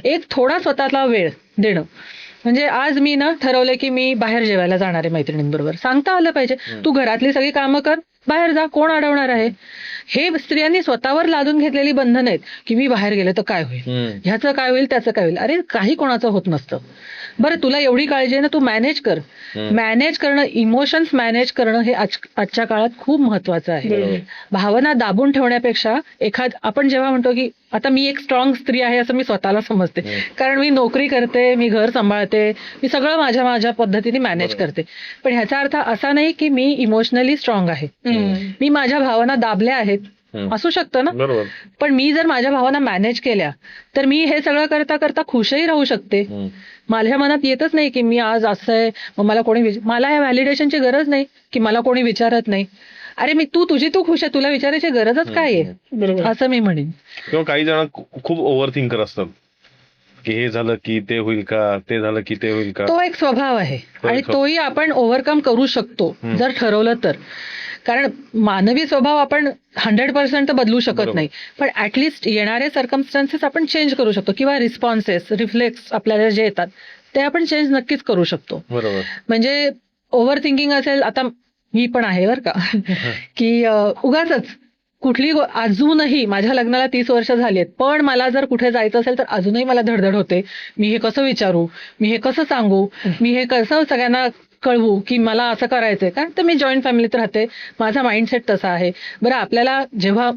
एक थोडा स्वतःला वेळ देणं. म्हणजे आज मी ना ठरवलं की मी बाहेर जेवायला जाणार आहे मैत्रिणींबरोबर. सांगता आलं पाहिजे, तू घरातली सगळी कामं कर, बाहेर जा, कोण अडवणार आहे? हे स्त्रियांनी स्वतःवर लादून घेतलेली बंधन आहेत की मी बाहेर गेले तर काय होईल, ह्याचं काय होईल, त्याचं काय होईल. अरे काही कोणाचं होत नसतं. बरं तुला एवढी काळजी आहे ना, तू मॅनेज कर. मॅनेज करणं, इमोशन्स मॅनेज करणं हे आजच्या काळात खूप महत्वाचं आहे. भावना दाबून ठेवण्यापेक्षा आपण जेव्हा म्हणतो की आता मी एक स्ट्रॉंग स्त्री आहे असं मी स्वतःला समजते, कारण मी नोकरी करते, मी घर सांभाळते, मी सगळं माझ्या पद्धतीने मॅनेज करते. पण ह्याचा अर्थ असा नाही की मी इमोशनली स्ट्रॉंग आहे. मी माझ्या भावना दाबल्या आहेत, असू शकतं ना. पण मी जर माझ्या भावना मॅनेज केल्या तर मी हे सगळं करता करता खुशही राहू शकते. माझ्या मनात येतच नाही की मी आज असं आहे, मग मला या व्हॅलिडेशनची गरज नाही की मला कोणी विचारत नाही. अरे तू खुश आहे, तुला विचारायची गरजच काय आहे, असं मी म्हणेन. किंवा काही जण खूप ओव्हर थिंकर असतात की हे झालं की ते होईल का, ते झालं की ते होईल का. तो एक स्वभाव आहे आणि तोही आपण ओव्हरकम करू शकतो जर ठरवलं तर. कारण मानवी स्वभाव आपण 100% बदलू शकत नाही, पण ऍटलिस्ट येणारे सर्कमस्टन्सेस आपण चेंज करू शकतो, किंवा रिस्पॉन्सेस, रिफ्लेक्स आपल्याला जे येतात ते आपण चेंज नक्कीच करू शकतो. बरोबर. म्हणजे ओव्हर थिंकिंग असेल, आता मी पण आहे बरं का, की उगाचच कुठली अजूनही माझ्या लग्नाला 30 वर्ष झाली आहेत, पण मला जर कुठे जायचं असेल तर अजूनही मला धडधड होते. मी हे कसं विचारू, मी हे कसं सांगू, मी हे कसं सगळ्यांना कळवू की मला असं करायचंय. कारण तर मी जॉईंट फॅमिलीत राहते, माझा माइंडसेट तसा आहे. बरं आपल्याला जेव्हा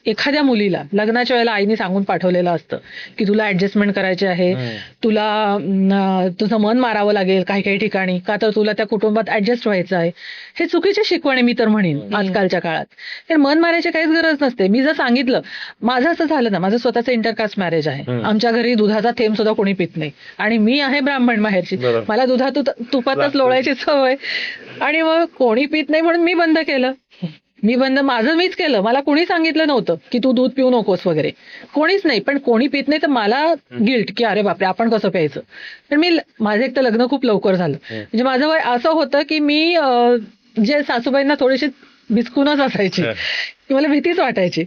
एखाद्या मुलीला लग्नाच्या वेळेला आईने सांगून पाठवलेलं असतं की तुला ऍडजस्टमेंट करायची आहे, तुला तुझं मन मारावं लागेल काही काही ठिकाणी, का तर तुला त्या कुटुंबात ऍडजस्ट व्हायचं आहे. हे चुकीची शिकवण आहे मी तर म्हणेन आजकालच्या काळात. तर मन मारायची काहीच गरज नसते. मी जर सांगितलं, माझं असं झालं ना, माझं स्वतःचं इंटरकास्ट मॅरेज आहे. आमच्या घरी दुधाचा थेंब सुद्धा कोणी पित नाही आणि मी आहे ब्राह्मण माहेरची, मला तुपातच लोळायची सवय. आणि मग कोणी पित नाही म्हणून मी बंद केलं. माझं मीच केलं. मला कोणी सांगितलं नव्हतं की तू दूध पिऊ नकोस वगैरे, कोणीच नाही. पण कोणी पित नाही तर मला गिल्ट की अरे बापरे आपण कसं प्यायचं. पण माझं एक तर लग्न खूप लवकर झालं. म्हणजे माझं वय असं होतं की मी जे सासूबाईंना थोडीशी बिचकूनच असायची, की मला भीतीच वाटायची.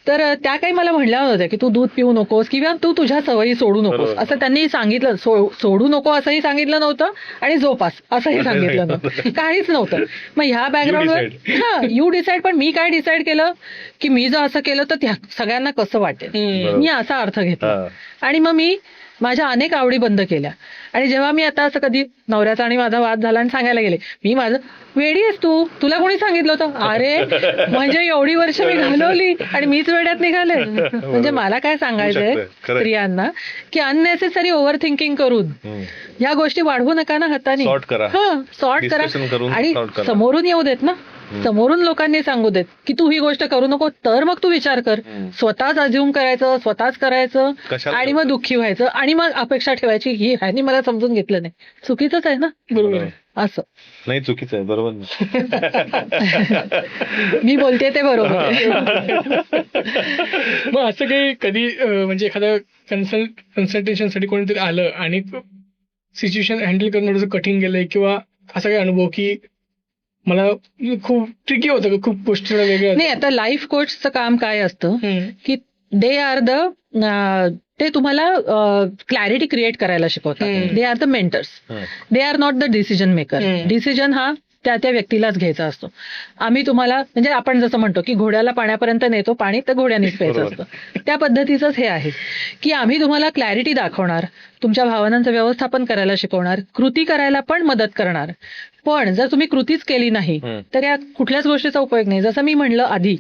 तर त्या काही मला म्हणल्या नव्हत्या की तू दूध पिऊ नकोस किंवा तू तुझ्या सवयी सोडू नकोस असं त्यांनी सांगितलं. सोडू नको असंही सांगितलं नव्हतं आणि जोपास असंही सांगितलं नव्हतं. काहीच नव्हतं. मग ह्या बॅकग्राऊंडवर यू डिसाईड. पण मी काय डिसाईड केलं की मी जर असं केलं तर त्या सगळ्यांना कसं वाटेल, मी असा अर्थ घेतला. आणि मग मी माझ्या अनेक आवडी बंद केल्या. आणि जेव्हा मी आता असं कधी नवऱ्याचा आणि माझा वाद झाला आणि सांगायला गेले, मी माझं वेडी आहेस तू, तुला कोणी सांगितलं होतं. अरे म्हणजे एवढी वर्ष मी घालवली आणि मीच वेड्यात निघाले. म्हणजे मला काय सांगायचंय स्त्रियांना की अननेसेसरी ओव्हर थिंकिंग करून या गोष्टी वाढवू नका ना हाताने. सॉर्ट करा आणि समोरून येऊ देत ना, समोरून लोकांनी सांगू देत की तू ही गोष्ट करू नको, तर मग तू विचार कर. स्वतःच अज्युम करायचं, स्वतःच करायचं आणि मग दुःखी व्हायचं आणि मग अपेक्षा ठेवायची ही ह्यानी मला समजून घेतलं नाही. चुकीचंच आहे ना. बरोबर असं नाही, चुकीचं आहे. बरोबर मी बोलते ते बरोबर आहे. मग असं काही कधी म्हणजे एखाद्या कन्सल्टेशनसाठी कोणीतरी आलं आणि सिच्युएशन हँडल करणं थोडंसं कठीण गेलंय किंवा असा काही अनुभव की मला खूप ट्रिकी होतं, खूप गोष्टी वेगळ्या. नाही, आता लाईफ कोचचं काम काय असतं की दे आर द ते तुम्हाला क्लॅरिटी क्रिएट करायला शिकवतात. They are the mentors, they are not the decision maker. Decision हा त्या व्यक्तीलाच घ्यायचा असतो. आम्ही तुम्हाला म्हणजे आपण जसं म्हणतो की घोड्याला पाण्यापर्यंत नेतो पाणी तर घोड्यानेच प्यायचं असतं, त्या पद्धतीचंच हे आहे की आम्ही तुम्हाला क्लॅरिटी दाखवणार, तुमच्या भावनांचं व्यवस्थापन करायला शिकवणार, कृती करायला पण मदत करणार. पण जर तुम्ही कृतीच केली नाही तर या कुठल्याच गोष्टीचा उपयोग नाही. जसं मी म्हणलं आधी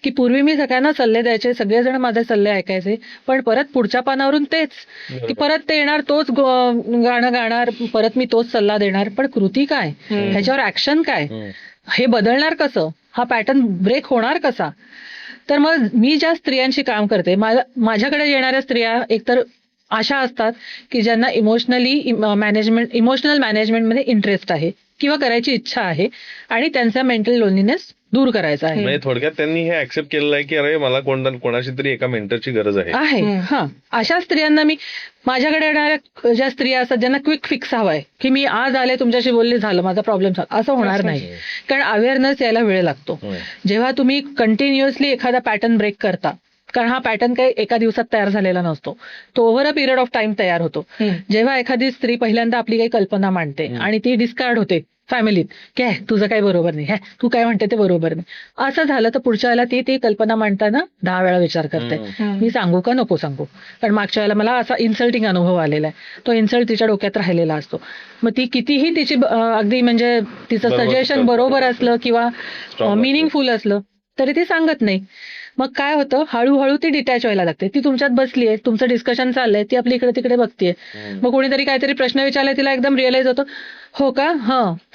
की पूर्वी मी सगळ्यांना सल्ले द्यायचे, सगळेजण माझे सल्ले ऐकायचे, पण परत पुढच्या पानावरून तेच की परत ते येणार, तोच गाणं गाणार, परत मी तोच सल्ला देणार. पण कृती काय, ह्याच्यावर ऍक्शन काय, हे बदलणार कसं, हा पॅटर्न ब्रेक होणार कसा. तर मग मी ज्या स्त्रियांशी काम करते, माझ्याकडे येणाऱ्या स्त्रिया एकतर अशा असतात की ज्यांना इमोशनल मॅनेजमेंटमध्ये इंटरेस्ट आहे किंवा करायची इच्छा आहे आणि त्यांचा मेंटल लोनलीनेस दूर करायचा आहे. म्हणजे थोडक्यात त्यांनी हे ऍक्सेप्ट केलेलं आहे की अरे मला कोणाशी तरी एका मेंटरची गरज आहे. हा, अशा स्त्रियांना मी, माझ्याकडे येणाऱ्या ज्या स्त्रिया असतात ज्यांना क्विक फिक्स हवाय की मी आज आले तुमच्याशी बोलले झालं माझा प्रॉब्लेम झाला, असं होणार नाही. कारण अवेअरनेस यायला वेळ लागतो. जेव्हा तुम्ही कंटिन्युअसली एखादा पॅटर्न ब्रेक करता, कारण हा पॅटर्न काही एका दिवसात तयार झालेला नसतो, तो over a period of time तयार होतो. जेव्हा एखादी स्त्री पहिल्यांदा आपली काही कल्पना मांडते आणि ती डिस्कार्ड होते फॅमिलीत, काय तुझं काही बरोबर नाही, तू काय म्हणते ते बरोबर नाही, असं झालं तर पुढच्या वेळेला ती कल्पना मांडताना 10 वेळा विचार करते, मी सांगू का नको सांगू. कारण मागच्या वेळेला मला असा इन्सल्टिंग अनुभव आलेला आहे, तो इन्सल्ट तिच्या डोक्यात राहिलेला असतो. मग ती कितीही तिची अगदी म्हणजे तिचं सजेशन बरोबर असलं किंवा मिनिंगफुल असलं तरी ती सांगत नाही. मग काय होतं, हळूहळू ती डिटॅच व्हायला लागते. ती तुमच्यात बसलीये, तुमचं डिस्कशन चाललंय, ती आपली इकडे तिकडे बघतीये. मग कोणीतरी काहीतरी प्रश्न विचारलाय, तिला एकदम रिअलाइज होतं, हो का,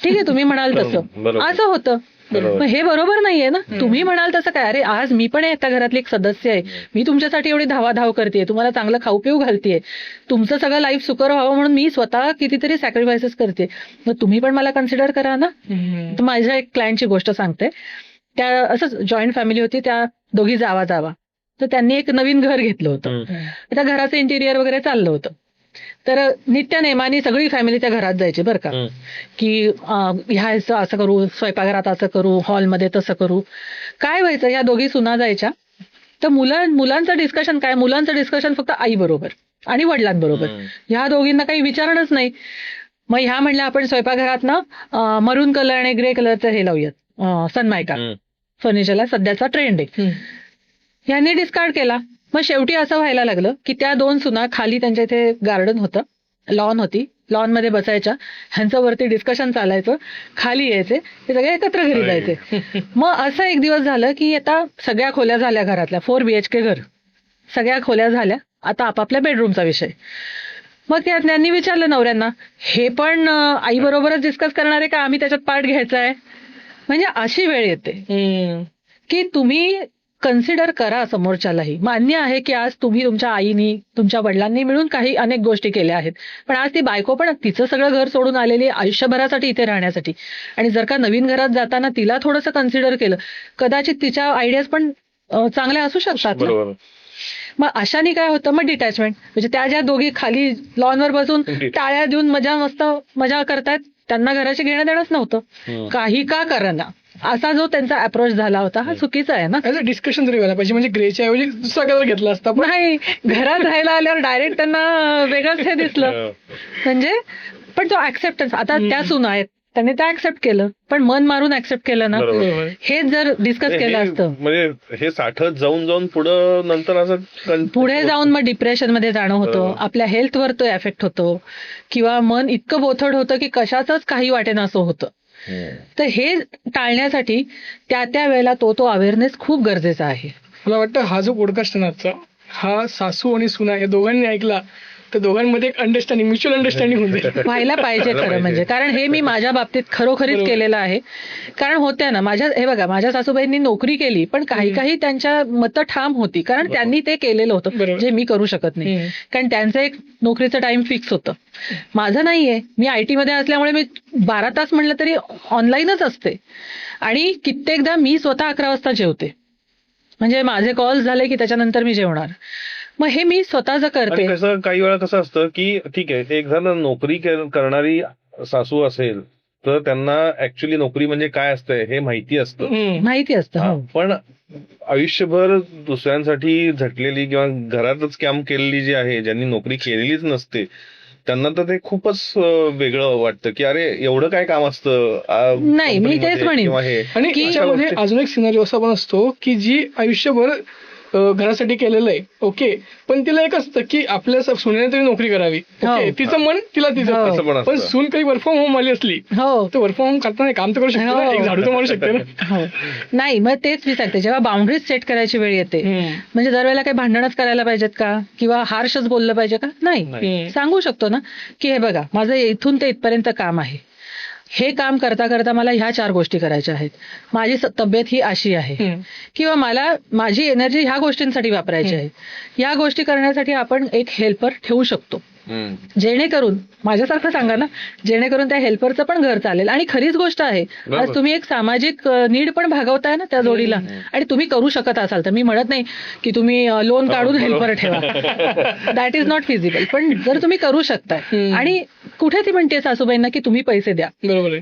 ठीक आहे तुम्ही म्हणाल तसं, असं होतं. मग हे बरोबर नाहीये ना. तुम्ही म्हणाल तसं काय, अरे आज मी पण त्या घरातली एक सदस्य आहे, मी तुमच्यासाठी एवढी धावाधाव करतेय, तुम्हाला चांगलं खाऊ पिऊ घालतेय, तुमचं सगळं लाईफ सुकर व्हावं म्हणून मी स्वतः कितीतरी सॅक्रिफायसेस करते, मग तुम्ही पण मला कन्सिडर करा ना. तर माझ्या एक क्लायंटची गोष्ट सांगते. त्या असंच जॉईंट फॅमिली होती, त्या दोघी जावा तर त्यांनी एक नवीन घर घेतलं होतं. त्या घराचं इंटिरियर वगैरे चाललं होतं. तर नित्य नेमानी सगळी फॅमिली त्या घरात जायची बरं का, की ह्याचं असं करू, स्वयंपाकघरात असं करू, हॉलमध्ये तसं करू. काय व्हायचं, या दोघी सुना जायच्या तर मुलांचं डिस्कशन काय, मुलांचं डिस्कशन फक्त आई बरोबर आणि वडिलांबरोबर, ह्या दोघींना काही विचारणच नाही. मग ह्या म्हणल्या आपण स्वयंपाकघरात ना मरून कलर आणि ग्रे कलरचं हे लावूयात, सनमायका फर्निचरला सध्याचा ट्रेंड आहे. ह्यांनी डिस्कार्ड केला. मग शेवटी असं व्हायला लागलं की त्या दोन सुना, खाली त्यांच्या इथे गार्डन होतं, लॉन होती, लॉन मध्ये बसायच्या, ह्यांचं वरती डिस्कशन चालायचं, खाली यायचे, ते सगळे एकत्र घरी जायचे. मग असं एक दिवस झालं की आता सगळ्या खोल्या झाल्या घरातल्या, 4 BHK घर, सगळ्या खोल्या झाल्या, आता आपापल्या बेडरूमचा विषय. मग त्यांनी विचारलं नवऱ्यांना, हे पण आई बरोबरच डिस्कस करणार आहे का, आम्ही त्याच्यात पार्ट घ्यायचा आहे? म्हणजे अशी वेळ येते की तुम्ही कन्सिडर करा समोरच्यालाही. मान्य आहे की आज तुम्ही तुमच्या आईनी, तुमच्या वडिलांनी मिळून काही अनेक गोष्टी केल्या आहेत, पण आज ती बायको पण तिचं सगळं घर सोडून आलेली आयुष्यभरासाठी इथे राहण्यासाठी. आणि जर का नवीन घरात जाताना तिला थोडंसं कन्सिडर केलं, कदाचित तिच्या आयडियाज पण चांगल्या असू शकतात ना. बरोबर. मग अशाने काय होतं, मग डिटॅचमेंट. म्हणजे त्या ज्या दोघी खाली लॉनवर बसून टाळ्या देऊन मजा करतायत, त्यांना घराशी घेणं देणंच नव्हतं, काही का करना. असा जो त्यांचा अप्रोच झाला होता हा चुकीचा आहे ना. डिस्कशन तरी व्हायला पाहिजे, म्हणजे ग्रेच्या ऐवजी दुसरा कलर घेतला असता. पण नाही, घरात राहायला आल्यावर डायरेक्ट त्यांना वेगळंच हे दिसलं. म्हणजे पण तो ऍक्सेप्टन्स, आता त्या सुना आहेत, त्यांनी ते ऍक्सेप्ट केलं, पण मन मारून ऍक्सेप्ट केलं ना. बरोबर. हे जर डिस्कस केलं असतं, म्हणजे हे साठत जाऊन पुढं नंतर असं पुढे जाऊन मग डिप्रेशन मध्ये जाणं होतं, आपल्या हेल्थवर तो एफेक्ट होतो, किंवा मन इतकं बोथड होतं की कशाचंच काही वाटेनासं होतं. तर हे टाळण्यासाठी त्या वेळेला तो अवेअरनेस खूप गरजेचा आहे. मला वाटतं हा जो पॉडकास्ट आहे ना आजचा, हा सासू आणि सुना या दोघांनी ऐकला तर दोघांमध्ये एक अंडरस्टँडिंग, म्युच्युअल अंडरस्टँडिंग होऊन जाईल. व्हायला पाहिजे खरं म्हणजे. कारण हे मी माझ्या बाबतीत खरोखरीच केलेलं आहे. कारण होत्या ना हे बघा, माझ्या सासूबाईंनी नोकरी केली, पण काही त्यांच्या मतं ठाम होती, कारण त्यांनी ते केलेलं होतं जे मी करू शकत नाही. कारण त्यांचं एक नोकरीचं टाइम फिक्स होतं, माझं नाहीये. मी IT मध्ये असल्यामुळे मी 12 तास म्हणलं तरी ऑनलाईनच असते, आणि कित्येकदा मी स्वतः 11 वाजता जेवते. म्हणजे माझे कॉल्स झाले की त्याच्यानंतर मी जेवणार. मग हे मी स्वतः जर करते. कसं काही वेळा कसं असतं की ठीक आहे, एक जण नोकरी करणारी सासू असेल तर त्यांना ऍक्च्युली नोकरी म्हणजे काय असतंय हे माहिती असतं, पण आयुष्यभर दुसऱ्यांसाठी झटलेली किंवा घरातच काम केलेली जी आहे, ज्यांनी नोकरी केलेलीच नसते, त्यांना तर ते खूपच वेगळं वाटतं की अरे एवढं काय काम असतं. नाही, मी तेच म्हणेन. आणि त्याच्यामध्ये अजून एक सिनारिओ असा पण असतो की जी आयुष्यभर घरासाठी केलेलं आहे, ओके, पण तिला एक असतं की आपल्या सुनेने तरी नोकरी करावी, ओके, तिचं मन तिला तिचं. पण सून काही वर्क फ्रॉम होम आली असली तर वर्क फ्रॉम होम करताना काम तर करू शकते, एक झाडू तर मारू शकते ना. नाही, मग तेच मी सांगते, जेव्हा बाउंड्रीज सेट करायची वेळ येते, म्हणजे दरवेळेला काही भांडणच करायला पाहिजेत का, किंवा हार्शच बोललं पाहिजे का? नाही, सांगू शकतो ना की हे बघा, माझं इथून ते इथपर्यंत काम आहे, हे काम करता करता मला ह्या 4 गोष्टी करायच्या आहेत, माझी तब्येत ही अशी आहे, किंवा मला माझी एनर्जी ह्या गोष्टींसाठी वापरायची आहे. या गोष्टी करण्यासाठी आपण एक हेल्पर ठेवू शकतो, जेणेकरून माझ्यासारखं सांगा ना, जेणेकरून त्या हेल्परचं पण घर चालेल. आणि खरीच गोष्ट आहे, आज तुम्ही एक सामाजिक नीड पण भागवताय ना त्या जोडीला, आणि तुम्ही करू शकत असाल तर. मी म्हणत नाही की तुम्ही लोन काढून हेल्पर ठेवा, दॅट इज नॉट फिजिबल, पण जर तुम्ही करू शकताय. आणि कुठे ती म्हणते सासूबाईंना की तुम्ही पैसे द्या,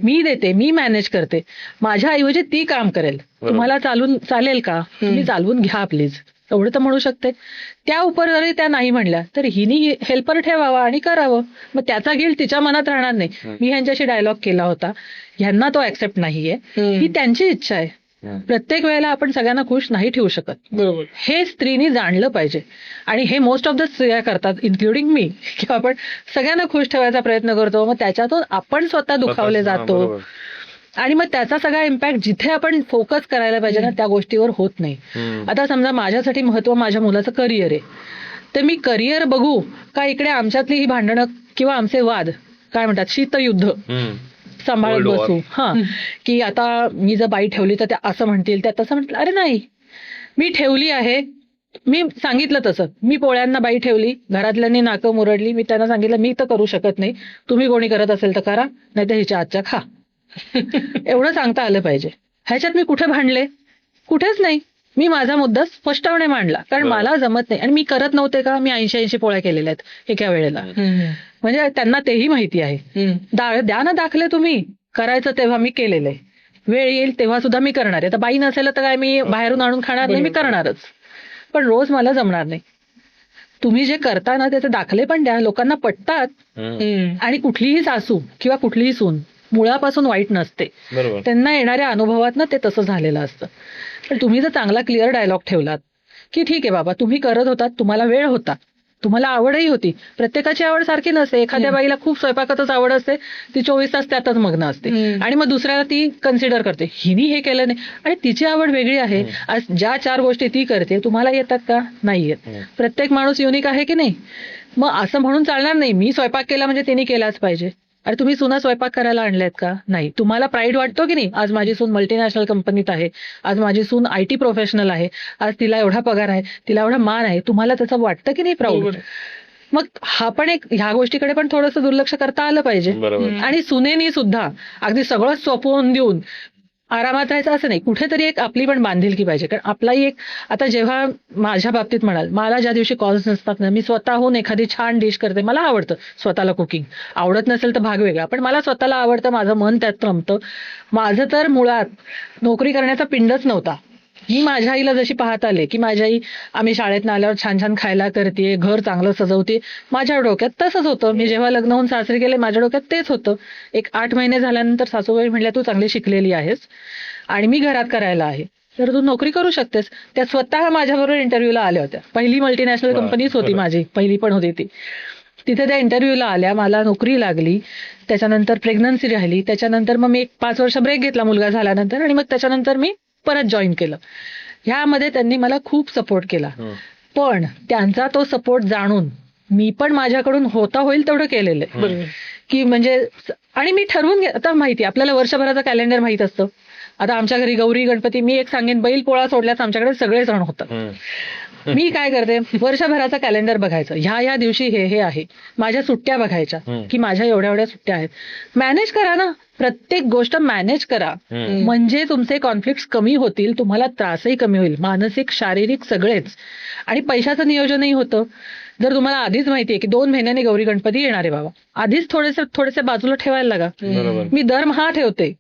मी देते, मी मॅनेज करते, माझ्या ऐवजी ती काम करेल, तुम्हाला चालेल का, तुम्ही चालवून घ्या प्लीज, एवढं तर म्हणू शकते. त्या उपर जरी त्या नाही म्हणल्या तर हिनी हेल्पर ठेवावा आणि करावं. मग त्याचा गिल्ट तिच्या मनात राहणार नाही. मी ह्यांच्याशी डायलॉग केला होता, ह्यांना तो ऍक्सेप्ट नाहीये, ही त्यांची इच्छा आहे. प्रत्येक वेळेला आपण सगळ्यांना खुश नाही ठेवू शकत, बरोबर, हे स्त्रीनी जाणलं पाहिजे. आणि हे मोस्ट ऑफ द स्त्रिया करतात, इन्क्लुडिंग मी, की आपण सगळ्यांना खुश ठेवायचा प्रयत्न करतो, मग त्याच्यातून आपण स्वतः दुखावले जातो, आणि मग त्याचा सगळा इम्पॅक्ट जिथे आपण फोकस करायला पाहिजे ना त्या गोष्टीवर होत नाही. आता समजा माझ्यासाठी महत्व माझ्या मुलाचं करिअर आहे, तर मी करिअर बघू का इकडे आमच्यातली ही भांडणं किंवा आमचे वाद, काय म्हणतात, शीतयुद्ध सांभाळत बसू. की आता मी जर बाई ठेवली तर त्या असं म्हणतील, त्या तसं म्हणतील. अरे नाही, मी ठेवली आहे, मी सांगितलं तसं, मी पोळ्यांना बाई ठेवली, घरातल्यांनी नाकं मुरडली, मी त्यांना सांगितलं मी तर करू शकत नाही, तुम्ही कोणी करत असेल तर करा, नाही तर हिच्या आजच्या खा. एवढं सांगता आलं पाहिजे. ह्याच्यात मी कुठे भांडले? कुठेच नाही. मी माझा मुद्दा स्पष्टपणे मांडला, कारण मला जमत नाही. आणि मी करत नव्हते का, मी 80 पोळ्या केलेल्या आहेत एका वेळेला, म्हणजे त्यांना तेही माहिती आहे. द्या ना दाखले तुम्ही, करायचं तेव्हा मी केलेलं आहे, वेळ येईल तेव्हा सुद्धा मी करणार आहे. तर बाई नसेल तर काय मी बाहेरून आणून खाणार नाही, मी करणारच, पण रोज मला जमणार नाही. तुम्ही जे करता ना त्याचे दाखले पण द्या, लोकांना पटतात. आणि कुठलीही सासू किंवा कुठलीही सून मुळापासून वाईट नसते, त्यांना येणाऱ्या अनुभवात ना ते तसं झालेलं असतं. पण तुम्ही जर चांगला क्लिअर डायलॉग ठेवलात की ठीक आहे बाबा, तुम्ही करत होतात, तुम्हाला वेळ होता, तुम्हाला आवडही होती. प्रत्येकाची आवड सारखी नसते. एखाद्या बाईला खूप स्वयंपाकातच आवड असते, ती 24 तास त्यातच मग्न असते आणि मग दुसऱ्याला ती कन्सिडर करते, हिनी हे केलं नाही, आणि तिची आवड वेगळी आहे. आज ज्या 4 गोष्टी ती करते तुम्हाला येतात का? नाही येत. प्रत्येक माणूस युनिक आहे की नाही? मग असं म्हणून चालणार नाही मी स्वयंपाक केला म्हणजे तिने केलाच पाहिजे. अरे तुम्ही सुना स्वयंपाक करायला आणल्यात का? नाही. तुम्हाला प्राईड वाटतो की नाही, आज माझी सून मल्टीनॅशनल कंपनीत आहे, आज माझी सून IT प्रोफेशनल आहे, आज तिला एवढा पगार आहे, तिला एवढा मान आहे, तुम्हाला त्याचं वाटतं की नाही प्राऊड? मग हा पण एक, ह्या गोष्टीकडे पण थोडंसं दुर्लक्ष करता आलं पाहिजे. आणि सुनेनी सुद्धा अगदी सगळं सोपवून देऊन आरामात राहायचं असं नाही, कुठेतरी एक आपली पण बांधिलकी पाहिजे. कारण आपलाही एक, आता जेव्हा माझ्या बाबतीत म्हणाल, मला ज्या दिवशी कॉल्स नसतात ना, मी स्वतःहून एखादी छान डिश करते. मला आवडतं स्वतःला कुकिंग, आवडत नसेल तर भाग वेगळा, पण मला स्वतःला आवडतं, माझं मन त्यात रमतं. माझं तर मुळात नोकरी करण्याचा पिंडच नव्हता. मी माझ्या आईला जशी पाहत आले की माझी आई आम्ही शाळेत आल्यावर छान छान खायला करते, घर चांगलं सजवते, माझ्या डोक्यात तसंच होतं. मी जेव्हा लग्न होऊन सासरी गेले माझ्या डोक्यात तेच होतं. एक 8 महिने झाल्यानंतर सासूबाई म्हणल्या, तू चांगली शिकलेली आहेस आणि मी घरात करायला आहे, तर तू नोकरी करू शकतेस. त्या स्वतः माझ्याबरोबर इंटरव्ह्यूला आल्या होत्या. पहिली मल्टीनॅशनल कंपनीच होती माझी, पहिली पण होती ती. तिथे त्या इंटरव्ह्यूला आल्या, मला नोकरी लागली, त्याच्यानंतर प्रेग्नन्सी राहिली, त्याच्यानंतर मग मी एक 5 वर्ष ब्रेक घेतला मुलगा झाल्यानंतर, आणि मग त्याच्यानंतर मी परत जॉईन केलं. ह्यामध्ये त्यांनी मला खूप सपोर्ट केला. पण त्यांचा तो सपोर्ट जाणून मी पण माझ्याकडून होता होईल तेवढं केलेलं आहे. की म्हणजे, आणि मी ठरवून आता माहिती आपल्याला वर्षभराचं कॅलेंडर माहित असतं. आता आमच्या घरी गौरी गणपती, मी एक सांगेन, बैल पोळा सोडल्यास आमच्याकडे सगळे सण होतात. मी काय करते, वर्षभराचं कॅलेंडर बघायचं, ह्या दिवशी हे आहे. माझ्या सुट्ट्या बघायच्या की माझ्या एवढ्या सुट्ट्या आहेत. मॅनेज करा ना, प्रत्येक गोष्ट मॅनेज करा, म्हणजे तुमचे कॉन्फ्लिक्ट कमी होतील, तुम्हाला त्रासही कमी होईल, मानसिक शारीरिक सगळेच. आणि पैशाचं नियोजनही होतं. जर तुम्हाला आधीच माहितीये की 2 महिन्यांनी गौरी गणपती येणार आहे बाबा, आधीच थोडेसे बाजूला ठेवायला लागा. मी दरमहा ठेवते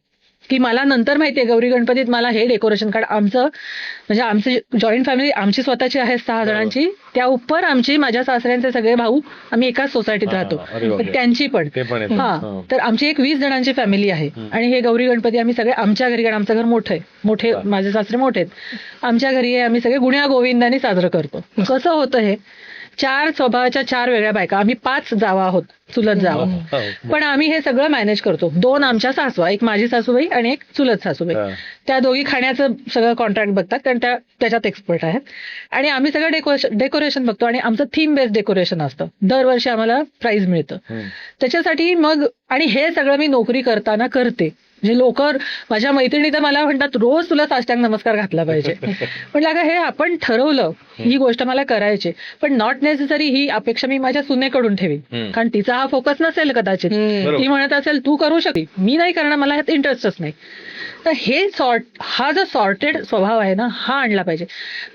की मला नंतर माहितीये गौरी गणपतीत मला हे डेकोरेशन, कारण आमची जॉईंट फॅमिली आमची स्वतःची आहे 6 जणांची, त्या उपर आमची, माझ्या सासऱ्यांचे सगळे भाऊ, आम्ही एकाच सोसायटीत राहतो, त्यांची पण. तर आमची एक 20 जणांची फॅमिली आहे. आणि हे गौरी गणपती आम्ही सगळे आमच्या घरी, कारण आमचं घर मोठे माझे सासरे मोठे आहेत, आमच्या घरी आम्ही सगळे गुण्या गोविंदाने साजरं करतो. कसं होतं हे, 4 स्वभावाच्या 4 वेगळ्या बायका, आम्ही 5 जावा आहोत, चुलत जावा, पण आम्ही हे सगळं मॅनेज करतो. 2 आमच्या सासवा, एक माझी सासूबाई आणि एक चुलत सासूबाई, त्या दोघी खाण्याचं सगळं कॉन्ट्रॅक्ट बघतात, कारण त्या त्याच्यात एक्सपर्ट आहेत. आणि आम्ही सगळं डेकोरेशन बघतो, आणि आमचं थीम बेस्ड डेकोरेशन असतं. दरवर्षी आम्हाला प्राइज मिळतं त्याच्यासाठी. मग आणि हे सगळं मी नोकरी करताना करते. म्हणजे लोक, माझ्या मैत्रिणी तर मला म्हणतात, रोज तुला साष्टांग नमस्कार घातला पाहिजे. म्हटलं अगं, हे आपण ठरवलं, ही गोष्ट मला करायची, पण नॉट नेसेसरी ही अपेक्षा मी माझ्या सुनेकडून ठेवीन, कारण तिचा हा फोकस नसेल कदाचित. ती म्हणत असेल तू करू शकते, मी नाही करणार, मला ह्यात इंटरेस्टच नाही. तर हा जो सॉर्टेड स्वभाव आहे ना, हा आणला पाहिजे.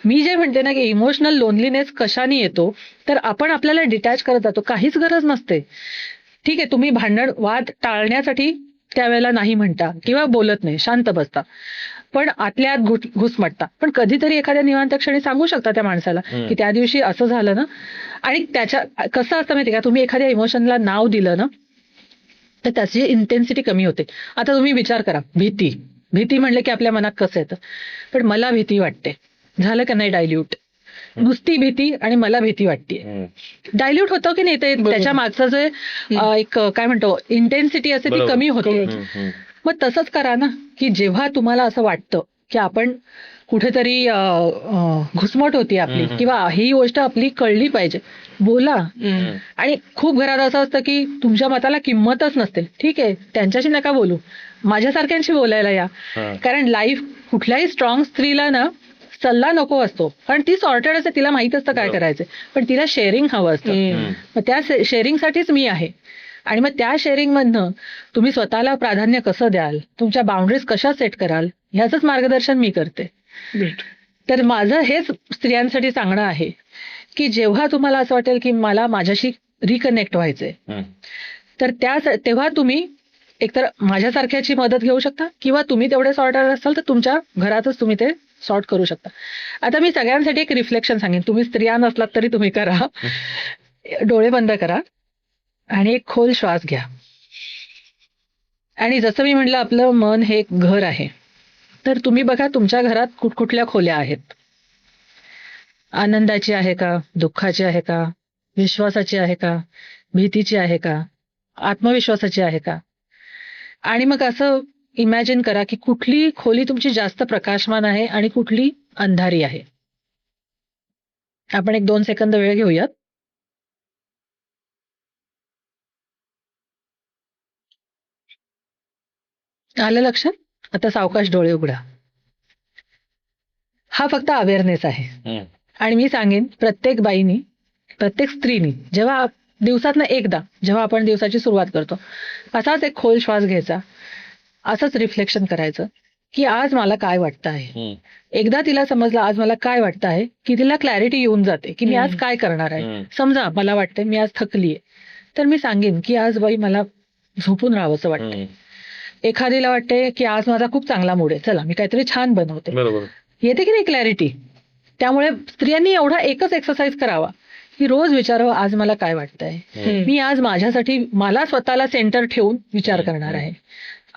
मी जे म्हणते ना की इमोशनल लोनलीनेस कशाने येतो, तर आपण आपल्याला डिटॅच करत जातो, काहीच गरज नसते. ठीक आहे, तुम्ही भांडण वाद टाळण्यासाठी त्यावेळेला नाही म्हणता किंवा बोलत नाही, शांत बसता, पण आतल्या आत घुसमटता. पण कधीतरी एखाद्या निवांत क्षणी सांगू शकता त्या माणसाला की त्या दिवशी असं झालं ना. आणि त्याच्या कसं असतं माहिती का, तुम्ही एखाद्या इमोशनला नाव दिलं ना तर त्याची इंटेन्सिटी कमी होते. आता तुम्ही विचार करा, भीती म्हणले की आपल्या मनात कसं येतं, पण मला भीती वाटते, झालं का नाही डायल्यूट. नुसती भीती आणि मला भीती वाटते, डायल्यूट होतं की नाही, ते त्याच्या मागचं जे एक काय म्हणतो इंटेन्सिटी असते ती कमी होते. मग तसंच करा ना, की जेव्हा तुम्हाला असं वाटतं की आपण कुठेतरी घुसमट होती आपली, किंवा ही गोष्ट आपली कळली पाहिजे, बोला. आणि खूप घरात असं असतं की तुमच्या मताला किंमतच नसते, ठीक आहे, त्यांच्याशी नका बोलू, माझ्यासारख्यांशी बोलायला या. कारण लाईफ, कुठल्याही स्ट्रॉंग स्त्रीला ना सल्ला नको असतो, कारण ती सॉर्टेड असते, तिला माहित असतं काय करायचं, पण तिला शेअरिंग हवं असतं. मग त्या शेअरिंगसाठीच मी आहे. आणि मग त्या शेअरिंग मधनं तुम्ही स्वतःला प्राधान्य कसं द्याल, तुमच्या बाउंड्रीज कशा सेट कराल, ह्याचंच मार्गदर्शन मी करते. तर माझं हेच स्त्रियांसाठी सांगणं आहे की जेव्हा तुम्हाला असं वाटेल की मला माझ्याशी रिकनेक्ट व्हायचंय, तर तेव्हा तुम्ही एकतर माझ्यासारख्याची मदत घेऊ शकता, किंवा तुम्ही तेवढे सॉर्टेड असाल तर तुमच्या घरातच तुम्ही ते सॉर्ट करू शकता. आता मी सगळ्यांसाठी एक रिफ्लेक्शन सांगेन, तुम्ही स्त्रिया नसलात तरी तुम्ही करा. डोळे बंद करा आणि एक खोल श्वास घ्या. आणि जसं मी म्हटलं, आपलं मन हे एक घर आहे, तर तुम्ही बघा तुमच्या घरात कुठकुठल्या खोल्या आहेत. आनंदाची आहे का, दुःखाची आहे का, विश्वासाची आहे का, भीतीची आहे का, आत्मविश्वासाची आहे का? आणि मग असं इमॅजिन करा की कुठली खोली तुमची जास्त प्रकाशमान आहे आणि कुठली अंधारी आहे. आपण 1-2 सेकंद वेळ घेऊयात. आलं लक्षात? आता सावकाश डोळे उघडा. हा फक्त अवेअरनेस आहे. आणि मी सांगेन प्रत्येक बाईनी, प्रत्येक स्त्रीनी जेव्हा दिवसातनं एकदा जेव्हा आपण दिवसाची सुरुवात करतो, असाच एक खोल श्वास घ्यायचा, असंच रिफ्लेक्शन करायचं की आज मला काय वाटतं आहे. एकदा तिला समजलं आज मला काय वाटतं आहे की तिला क्लॅरिटी येऊन जाते की मी आज काय करणार आहे. समजा मला वाटतंय मी आज थकलीये, तर मी सांगेन की आज बाई मला झोपून राहावंसं वाटतंय. एखादीला वाटते की आज माझा खूप चांगला मूड आहे, चला मी काहीतरी छान बनवते. येते की नाही क्लॅरिटी? त्यामुळे स्त्रियांनी एवढा एकच एक्सरसाइज करावा की रोज विचारावं आज मला काय वाटतंय. मी आज माझ्यासाठी मला स्वतःला सेंटर ठेवून विचार करणार आहे.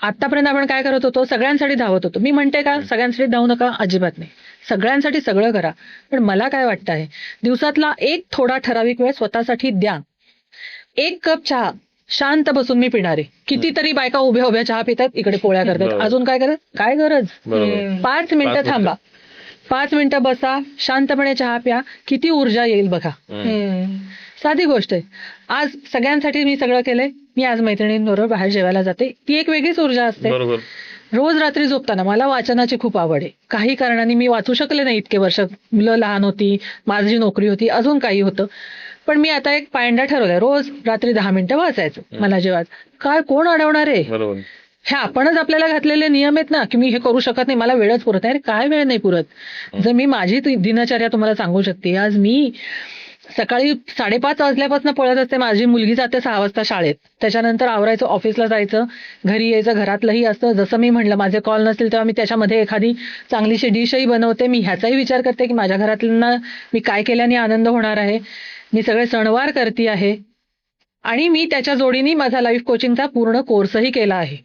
आतापर्यंत आपण काय करत होतो, सगळ्यांसाठी धावत होतो. मी म्हणते का सगळ्यांसाठी धावू नका, अजिबात नाही. सगळ्यांसाठी सगळं करा, पण मला काय वाटतं आहे दिवसातला एक थोडा ठराविक वेळ स्वतःसाठी द्या. 1 कप चहा शांत बसून मी पिणारे. कितीतरी बायका उभ्या उभ्या चहा पितात, इकडे पोळ्या करतात. अजून काय करत, काय गरज? 5 मिनिटं थांबा, 5 मिनिटं बसा, शांतपणे चहा प्या, किती ऊर्जा येईल बघा. साधी गोष्ट आहे. आज सगळ्यांसाठी मी सगळं केलंय. मी आज मैत्रिणींबरोबर बाहेर जेवायला जाते, ती एक वेगळीच ऊर्जा असते. रोज रात्री झोपताना मला वाचनाची खूप आवड आहे. काही कारणाने मी वाचू शकले नाही इतके वर्ष, मुलं लहान होती, माझी नोकरी होती, अजून काही होतं. पण मी आता एक पायंडा ठरवलाय, रोज रात्री 10 मिनिटं वाचायचं. मला जेव्हा काय कोण अडवणार आहे? हे आपणच आपल्याला घातलेले नियम आहेत ना की मी हे करू शकत नाही, मला वेळच पुरत नाही. काय वेळ नाही पुरत? जर मी माझी दिनचर्या तुम्हाला सांगू शकते. आज मी सकाळी 5:30 वाजल्यापासून पळत असते. माझी मुलगी जाते 6 वाजता शाळेत, त्याच्यानंतर आवरायचं, ऑफिसला जायचं, घरी यायचं, घरातलंही असतं. जसं मी म्हणलं माझे कॉल नसतील तेव्हा मी त्याच्यामध्ये एखादी चांगलीशी डिशही बनवते. मी ह्याचाही विचार करते की माझ्या घरातल्यांना मी काय केल्याने आनंद होणार आहे. मी सगळे सणवार करते आहे. आणि मी त्याच्या जोडीने माझा लाईफ कोचिंगचा पूर्ण कोर्सही केला आहे.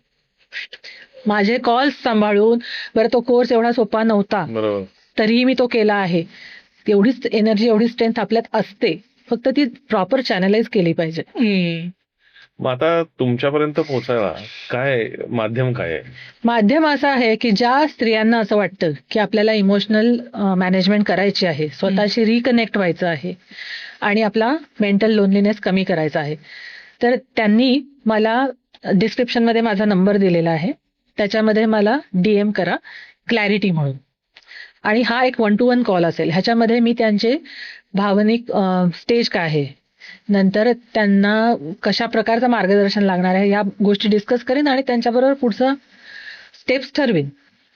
माझे कॉल्स सांभाळून, बरं तो कोर्स एवढा सोपा नव्हता, तरीही मी तो केला आहे. एवढीच एनर्जी, एवढी स्ट्रेंथ आपल्यात असते, फक्त ती प्रॉपर चॅनलाइज केली पाहिजे. मग आता तुमच्यापर्यंत पोहोचायला काय माध्यम काय आहे? माध्यम असं आहे की ज्या स्त्रियांना असं वाटतं की आपल्याला इमोशनल मॅनेजमेंट करायची आहे, स्वतःशी रिकनेक्ट व्हायचं आहे आणि आपला मेंटल लोनलीनेस कमी करायचा आहे, तर त्यांनी मला डिस्क्रिप्शनमध्ये माझा नंबर दिलेला आहे, त्याच्यामध्ये मला DM करा क्लॅरिटी म्हणून. आणि हा एक 1-to-1 कॉल असेल. ह्याच्यामध्ये मी त्यांचे भावनिक स्टेज काय आहे, नंतर त्यांना कशा प्रकारचं मार्गदर्शन लागणार आहे, या गोष्टी डिस्कस करेन आणि त्यांच्याबरोबर पुढचं स्टेप्स ठरवेन.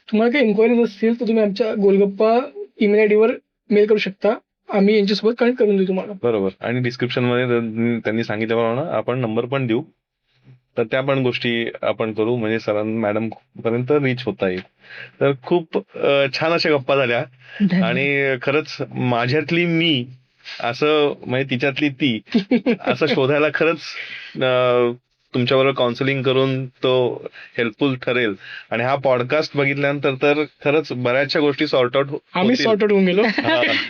तुम्हाला काही इन्क्वायरीज असतील तर तुम्ही आमच्या गोलगप्पा ईमेल ID वर मेल करू शकता. आम्ही यांच्यासोबत कनेक्ट करून देऊ तुम्हाला. बरोबर. आणि डिस्क्रिप्शन मध्ये त्यांनी सांगितल्याप्रमाणे आपण नंबर पण देऊ, तर त्या पण गोष्टी आपण करू, म्हणजे मॅडम पर्यंत रीच होता येईल. तर खूप छान अशा गप्पा झाल्या. आणि खरंच माझ्यातली मी असं, म्हणजे तिच्यातली ती असं शोधायला खरंच तुमच्याबरोबर काउन्सिलिंग करून तो हेल्पफुल ठरेल. आणि हा पॉडकास्ट बघितल्यानंतर तर खरंच बऱ्याचशा गोष्टी सॉर्ट आउट, आम्ही सॉर्ट आउट होऊन गेलो.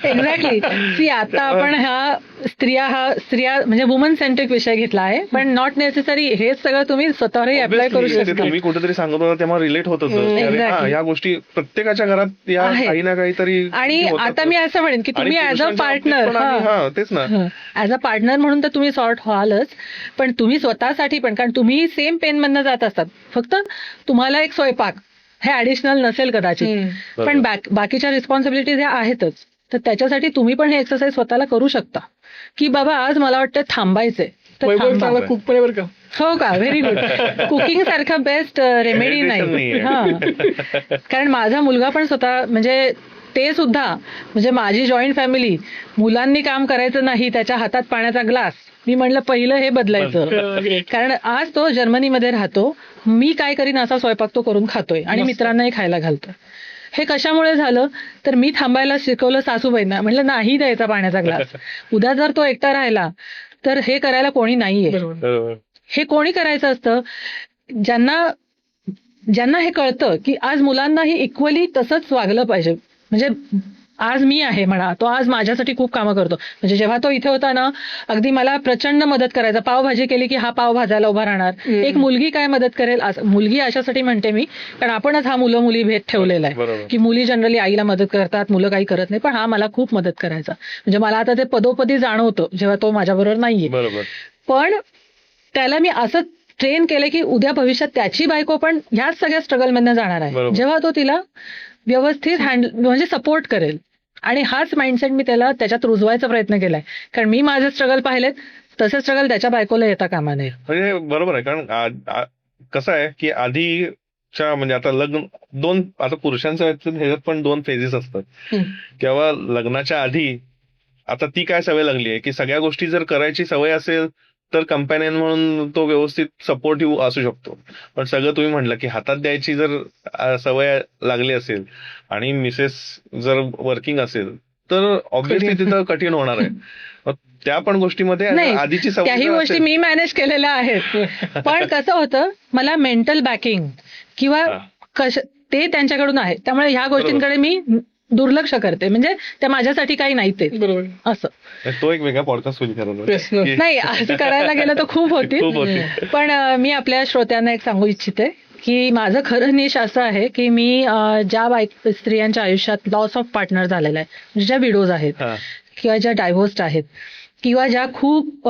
एक्झॅक्टली. आता आपण हा स्त्रिया म्हणजे वुमन सेंट्रिक विषय घेतला आहे, पण नॉट नेसेसरी हे सगळं तुम्ही स्वतःवरही अप्लाय करू शकता. तुम्ही कुठेतरी सांगत होता तेव्हा रिलेट होत होतं. या गोष्टी प्रत्येकाच्या घरात या काही ना काहीतरी. आणि आता मी असं म्हणेन की तुम्ही ऍज अ पार्टनर, तेच ना, ऍज अ पार्टनर म्हणून तर तुम्ही सॉर्ट व्हालच, पण तुम्ही स्वतःसाठी पण, कारण तुम्ही सेम पेन मधनं जात असतात, फक्त तुम्हाला एक स्वयंपाक हे ऍडिशनल नसेल कदाचित, पण बाकीच्या रिस्पॉन्सिबिलिटीज ह्या आहेतच. तर त्याच्यासाठी तुम्ही पण हे एक्सरसाइज स्वतःला करू शकता की बाबा आज मला वाटतं थांबायचंय, तर थांबा. कुक पण बरं का? हो का? Very good. कुकिंग सारखं बेस्ट रेमेडी नाही. कारण माझा मुलगा पण स्वतः, म्हणजे ते सुद्धा, म्हणजे माझी जॉईंट फॅमिली, मुलांनी काम करायचं नाही, त्याच्या हातात पाण्याचा ग्लास, मी म्हणलं पहिलं हे बदलायचं. कारण आज तो जर्मनीमध्ये राहतो, मी काय करीन असा स्वयंपाक तो करून खातोय आणि मित्रांनाही खायला घालतो. हे कशामुळे झालं तर मी थांबायला शिकवलं सासूबाईंना, म्हणलं नाही द्यायचा पाण्याचा ग्लास. उद्या जर तो एकटा राहिला तर हे करायला कोणी नाहीये. हे कोणी करायचं असतं ज्यांना हे कळतं की आज मुलांनाही इक्वली तसंच वागलं पाहिजे. म्हणजे आज मी आहे म्हणा, तो आज माझ्यासाठी खूप कामं करतो. म्हणजे जेव्हा तो इथे होता ना, अगदी मला प्रचंड मदत करायचा. पावभाजी केली की हा पाव भाजायला उभा राहणार. एक मुलगी काय मदत करेल, मुलगी अशासाठी म्हणते मी, कारण आपणच हा मुलं मुली भेद ठेवलेला आहे की मुली जनरली आईला मदत करतात, मुलं काही करत नाही. पण हा मला खूप मदत करायचा. म्हणजे मला आता ते पदोपदी जाणवतं जेव्हा तो माझ्याबरोबर नाहीये. पण त्याला मी असं ट्रेन केलं की उद्या भविष्यात त्याची बायको पण ह्याच सगळ्या स्ट्रगल मधनं जाणार आहे, जेव्हा तो तिला व्यवस्थित म्हणजे सपोर्ट करेल. आणि हाच माइंडसेट मी त्याला त्याच्यात रुजवायचा प्रयत्न केलाय. कारण मी माझे स्ट्रगल पाहिलेत, तसे स्ट्रगल त्याच्या बायकोला येता कामा नये. म्हणजे बरोबर आहे. कारण कसं आहे की आधीच्या म्हणजे आता लग्न दोन, आता पुरुषांच्या ह्याच्यात पण 2 फेजेस असतात. किंवा लग्नाच्या आधी आता ती काय सवय लागली आहे की सगळ्या गोष्टी जर करायची सवय असेल तर कंपॅनियन म्हणून तो व्यवस्थित सपोर्टिव्ह असू शकतो. पण सगळं तुम्ही म्हटलं की हातात द्यायची जर सवय लागली असेल आणि मिसेस जर वर्किंग असेल तर ऑब्व्हियसली तिथं कठीण होणार आहे. मग त्या पण गोष्टीमध्ये आधीची सवय त्याही गोष्टी मी मॅनेज केलेल्या आहेत. पण कसं होतं, मला मेंटल बॅकिंग किंवा ते त्यांच्याकडून आहे, त्यामुळे ह्या गोष्टींकडे मी दुर्लक्ष करते. म्हणजे त्या माझ्यासाठी काही नाही ते बरोबर असं. तो एक वेगळा पॉडकास्ट होईल खरं. नाही, असं करायला गेलं तर खूप होती. पण मी आपल्या श्रोत्यांना एक सांगू इच्छिते की माझं खरं निश असं आहे की मी ज्या स्त्रियांच्या आयुष्यात लॉस ऑफ पार्टनर झालेला आहे, म्हणजे ज्या विडोज आहेत किंवा ज्या डायव्होर्स्ड आहेत किंवा ज्या खूप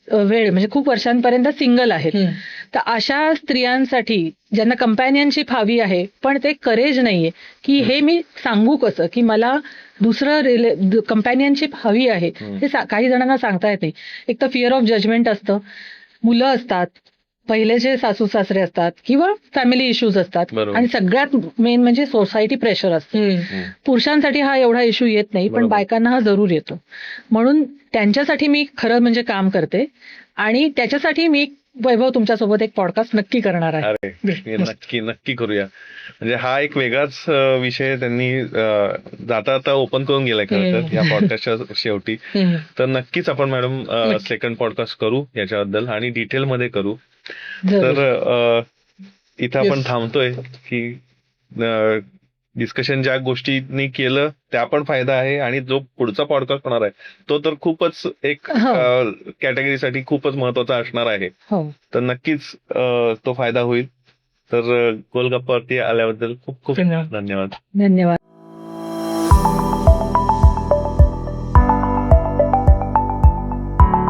वेळ म्हणजे खूप वर्षांपर्यंत सिंगल आहेत, तर अशा स्त्रियांसाठी ज्यांना कंपॅनियनशिप हवी आहे पण ते करेज नाहीये की हे मी सांगू कसं की मला दुसरं कंपॅनियनशिप हवी आहे, हे काही जणांना सांगता येत नाही. एक तर फिअर ऑफ जजमेंट असतं, मुलं असतात, पहिलेचे सासू सासरे असतात किंवा फॅमिली इश्यूज असतात, आणि सगळ्यात मेन म्हणजे सोसायटी प्रेशर असतं. पुरुषांसाठी हा एवढा इश्यू येत नाही, पण बायकांना हा जरूर येतो. म्हणून त्यांच्यासाठी मी खरं म्हणजे काम करते आणि त्याच्यासाठी मी वैभव तुमच्यासोबत एक पॉडकास्ट नक्की करणार आहे. अरे नक्की करूया. म्हणजे हा एक वेगळाच विषय त्यांनी जाता ओपन करून गेलाय खरं तर या पॉडकास्टच्या शेवटी. तर नक्कीच आपण मॅडम सेकंड पॉडकास्ट करू याच्याबद्दल आणि डिटेलमध्ये करू. तर इथं आपण थांबतोय की डिस्कशन ज्या गोष्टींनी केलं त्या पण फायदा आहे आणि जो पुढचा पॉडकास्ट होणार आहे तो तर खूपच एक कॅटेगरीसाठी खूपच महत्वाचा असणार आहे. तर नक्कीच तो फायदा होईल. तर गोलगप्पावरती आल्याबद्दल खूप खूप धन्यवाद.